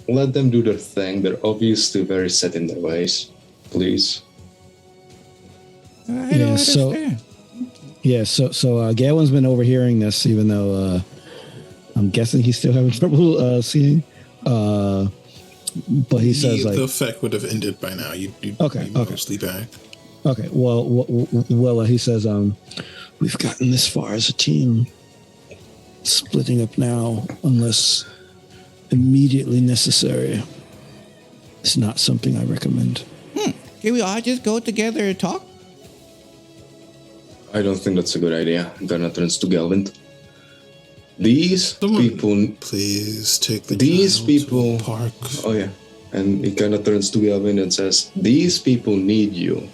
let them do their thing. They're obviously very set in their ways. Please. I don't understand. So Galen's been overhearing this, even though I'm guessing he's still having trouble seeing. But he says, like, the effect would have ended by now. You'd Okay. be mostly back. Okay. Well, he says, we've gotten this far as a team. Splitting up now, unless immediately necessary, is not something I recommend. Can we all just go together and talk? I don't think that's a good idea. Gonna turns to Galvin. These people, please take the these child people, to the park. Oh yeah, and he kind of turns to Galvin and says, "These people need you.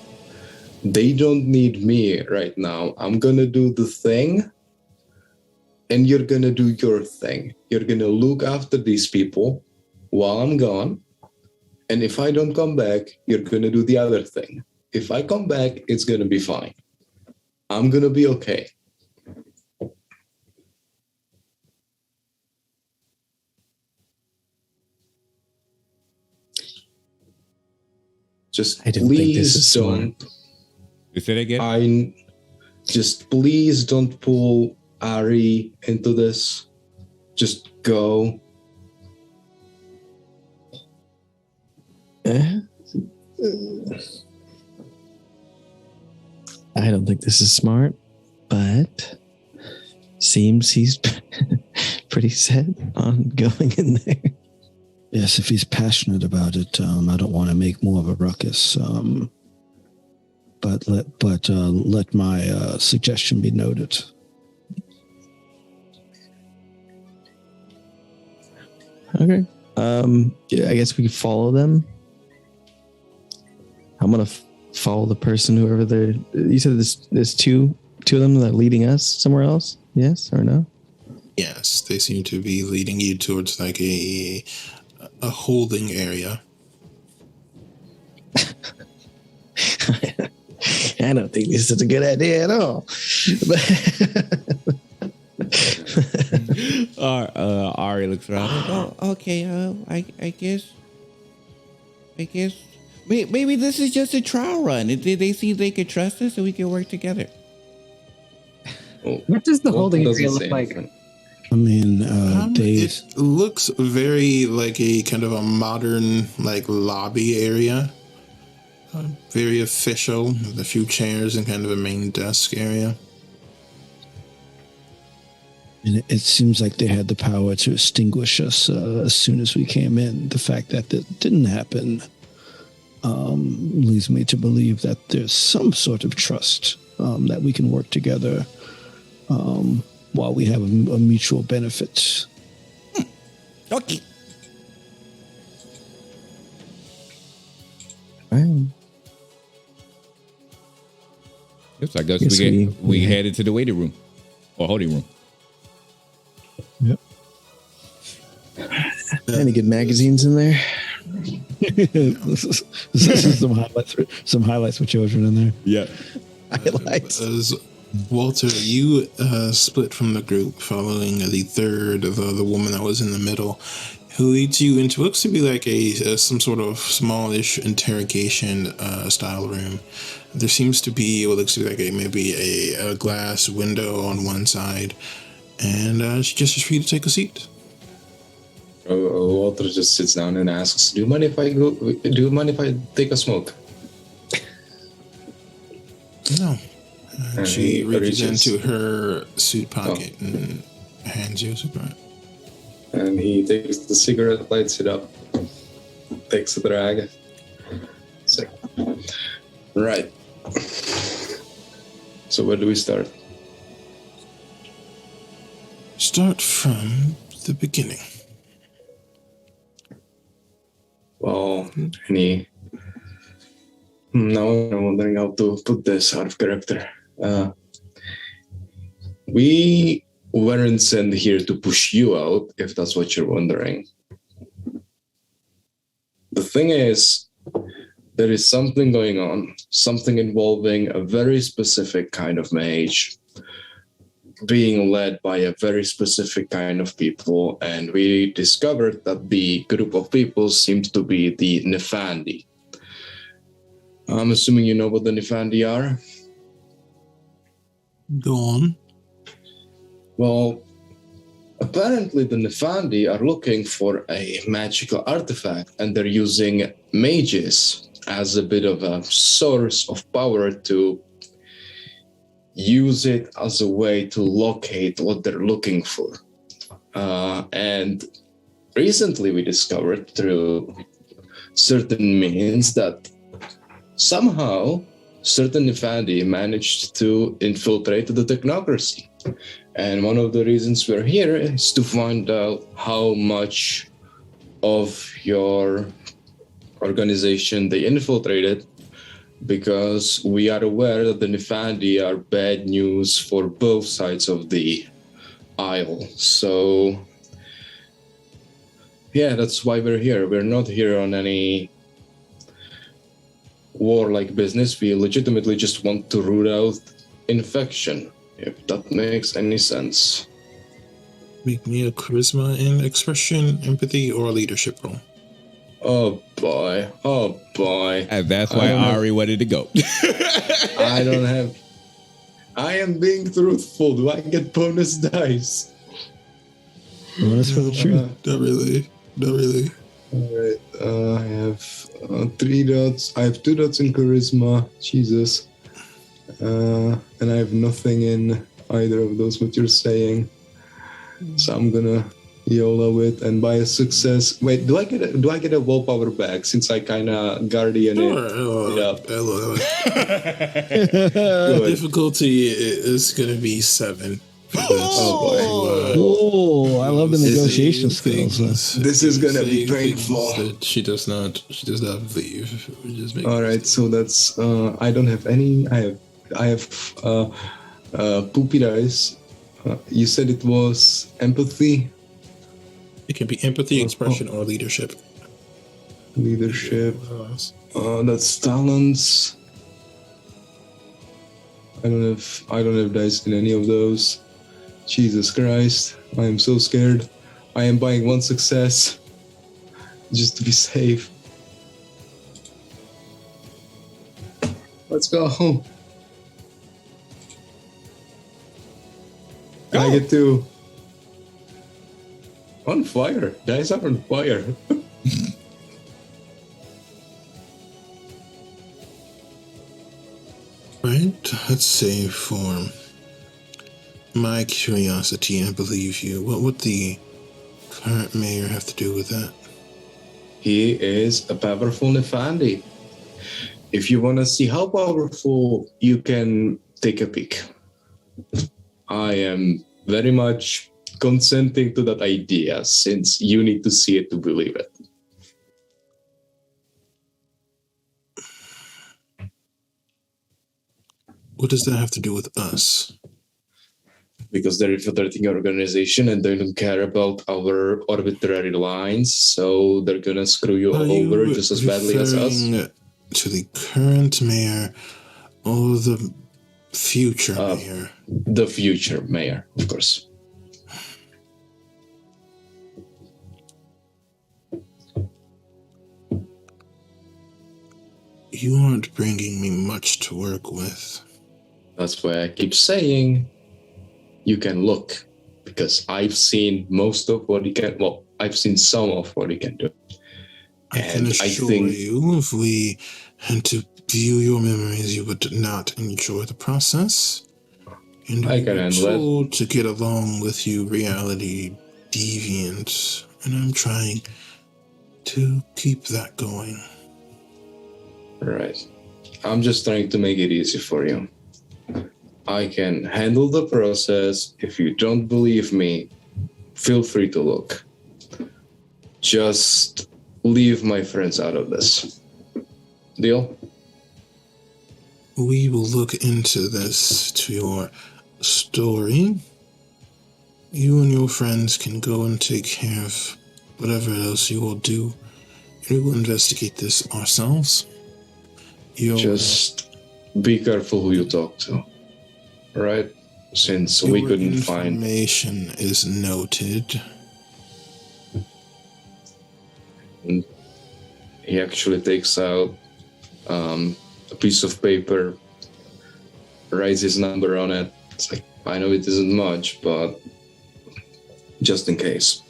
They don't need me right now. I'm gonna do the thing, and you're gonna do your thing. You're gonna look after these people while I'm gone, and if I don't come back, you're gonna do the other thing. If I come back, it's gonna be fine. I'm gonna be okay." Just I don't think this please is smart. don't. You say that again? Just please don't pull Ari into this. Just go. I don't think this is smart, but seems he's pretty set on going in there. Yes, if he's passionate about it, I don't want to make more of a ruckus. But let my suggestion be noted. Okay. Yeah, I guess we follow them. I'm gonna follow the person, whoever they're. You said there's two of them that are leading us somewhere else. Yes or no? Yes, they seem to be leading you towards like a holding area. I don't think this is a good idea at all. Ari looks around. Oh, okay. I guess. Maybe this is just a trial run. Did they see they could trust us, so we can work together? What does the holding doesn't area say look like? anything. I mean, It looks very like a kind of a modern like lobby area. Very official, with a few chairs and kind of a main desk area. and it seems like they had the power to extinguish us as soon as we came in. The fact that didn't happen leads me to believe that there's some sort of trust that we can work together while we have a mutual benefit. Okay. Right. Yes, I guess Yes, we headed to the waiting room or holding room. Yep. Any good magazines in there? this is some highlights for children in there. Yeah. Highlights. As Walter, you split from the group following the third of the woman that was in the middle, who leads you into what looks to be like some sort of smallish interrogation style room. There seems to be what looks to be like maybe a glass window on one side, and she gestures for you to take a seat. Walter just sits down and asks, "Do you mind if I go? Do you mind if I take a smoke?" No. And She he reaches reaches- into her suit pocket and hands you a cigarette. And he takes the cigarette, lights it up, takes a drag. It's like, right. So where do we start? Start from the beginning. Well, now I'm wondering how to put this out of character. We weren't sent here to push you out, if that's what you're wondering. The thing is, there is something going on, something involving a very specific kind of mage, being led by a very specific kind of people, and we discovered that the group of people seems to be the Nefandi. I'm assuming you know what the Nefandi are? Go on. Well, apparently the Nefandi are looking for a magical artifact, and they're using mages as a bit of a source of power to use it as a way to locate what they're looking for. And recently we discovered through certain means that somehow certain Nefandi managed to infiltrate the technocracy. And one of the reasons we're here is to find out how much of your organization they infiltrated, because we are aware that the Nefandi are bad news for both sides of the aisle. So, yeah, that's why we're here. We're not here on any war-like business. We legitimately just want to root out infection, if that makes any sense. Make me a charisma and expression, empathy, or leadership role. Oh boy. And that's why Ari wanted to go. I don't have. I am being truthful. Do I get bonus dice? Bonus for the truth. Not really. All right. I have 3 dots. I have 2 dots in charisma. Jesus. And I have nothing in either of those what you're saying. So I'm gonna YOLO it, and by a success. Wait, do I get a willpower back since I kind of guardian it? I love it. Good. Difficulty is going to be 7. Oh, I love the negotiation skills. This is gonna be painful. She does not believe. All right, so that's I don't have any. I have poopy dice. You said it was empathy. It can be empathy, expression, or leadership. Leadership. That's talents. I don't have dice in any of those. Jesus Christ, I am so scared. I am buying 1 success just to be safe. Let's go. I get to on fire. Dice are on fire. Right, let's say for my curiosity, and I believe you, what would the current mayor have to do with that? He is a powerful Nefandi. If you want to see how powerful, you can take a peek. I am very much consenting to that idea, since you need to see it to believe it. What does that have to do with us? Because they're infiltrating your organization and they don't care about our arbitrary lines, so they're gonna screw you over just as badly as us. To the current mayor or the future mayor? The future mayor, of course. You aren't bringing me much to work with. That's why I keep saying you can look, because I've seen most of what he can. Well, I've seen some of what he can do. I can assure you, if we had to view your memories, you would not enjoy the process. And I can handle it. told to get along with you, reality deviant, and I'm trying to keep that going. Right. I'm just trying to make it easy for you. I can handle the process. If you don't believe me, feel free to look. Just leave my friends out of this. Deal? We will look into this to your story. You and your friends can go and take care of whatever else you will do. We will investigate this ourselves. Just be careful who you talk to. Right? Since we couldn't find... Information is noted. And he actually takes out a piece of paper, writes his number on it. It's like, I know it isn't much, but just in case.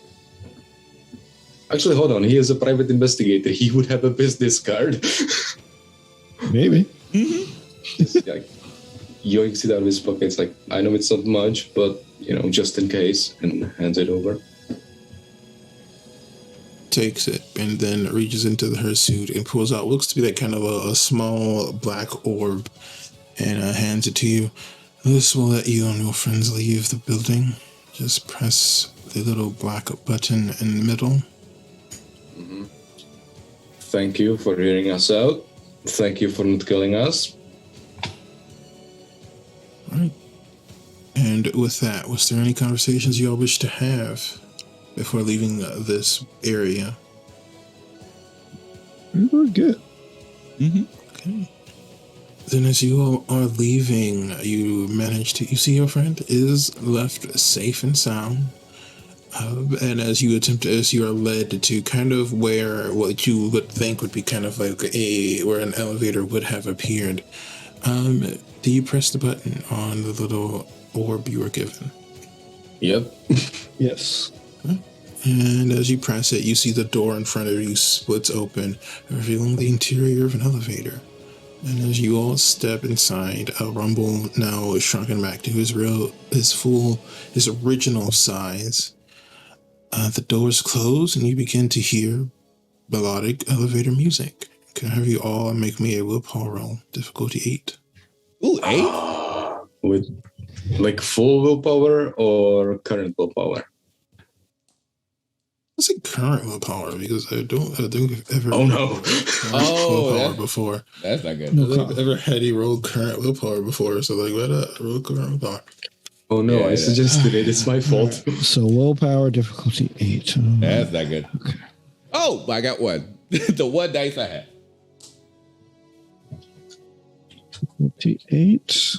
Actually, hold on. He is a private investigator. He would have a business card. Maybe. Just, like, yoinks it out of his pocket. It's like, I know it's not much, but, just in case, and hands it over. Takes it and then reaches into her suit and pulls out what looks to be like kind of a small black orb and hands it to you. This will let you and your friends leave the building. Just press the little black button in the middle. Mm-hmm. Thank you for hearing us out. Thank you for not killing us. All right. And with that, was there any conversations you all wish to have before leaving this area? We're good. Mm-hmm. Okay. Then as you all are leaving, you see your friend is left safe and sound. And as you are led to kind of where what you would think would be kind of like where an elevator would have appeared, do you press the button on the little orb you were given? Yep. Yes. And as you press it, you see the door in front of you splits open, revealing the interior of an elevator. And as you all step inside, Rumble now is shrunken back to his original size. The doors close and you begin to hear melodic elevator music. Can I have you all make me a willpower roll, difficulty 8? Ooh, 8? With like full willpower or current willpower? I say current willpower because I don't ever. Oh no! Willpower before. That's not good. I've never had you roll current willpower before, so like what? Roll current willpower. Oh no! Yeah, I suggested it. It's my fault. So willpower difficulty 8. That's not good. Okay. Oh, I got one. The one dice I had. Difficulty 8.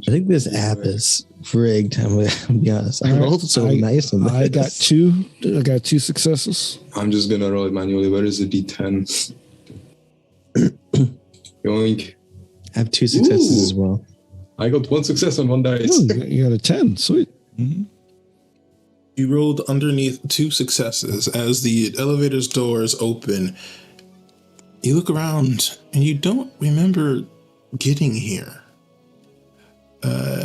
I think this app is rigged. I'm gonna be honest. I rolled so nice on this. I got two successes. I'm just gonna roll it manually. Where is the D10? Yoink. I have 2 successes as well. I got 1 success on 1 dice. Oh, you got a 10. Sweet. Mm-hmm. You rolled underneath 2 successes. As the elevator's doors open, you look around and you don't remember getting here.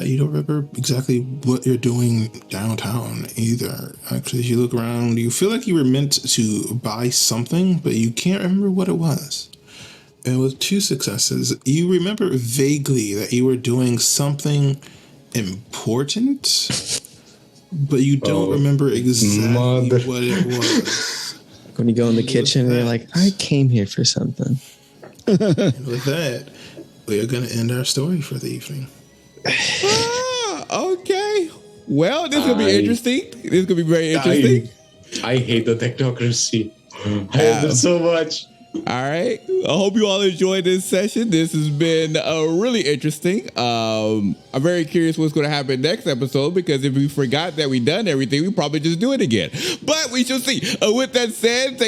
You don't remember exactly what you're doing downtown either. Actually, as you look around, you feel like you were meant to buy something, but you can't remember what it was. And with 2 successes, you remember vaguely that you were doing something important, but you don't remember exactly what it was. When you go in the kitchen and you're like, I came here for something. And with that, we are going to end our story for the evening. Okay. Well, this is going to be interesting. This is going to be very interesting. I hate the technocracy. I hate it so much. All right. I hope you all enjoyed this session. This has been really interesting. I'm very curious what's going to happen next episode, because if we forgot that we done everything, we probably just do it again. But we shall see. With that said,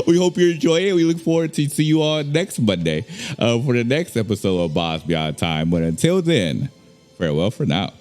we hope you enjoy it. We look forward to see you all next Monday for the next episode of Boss Beyond Time. But until then, farewell for now.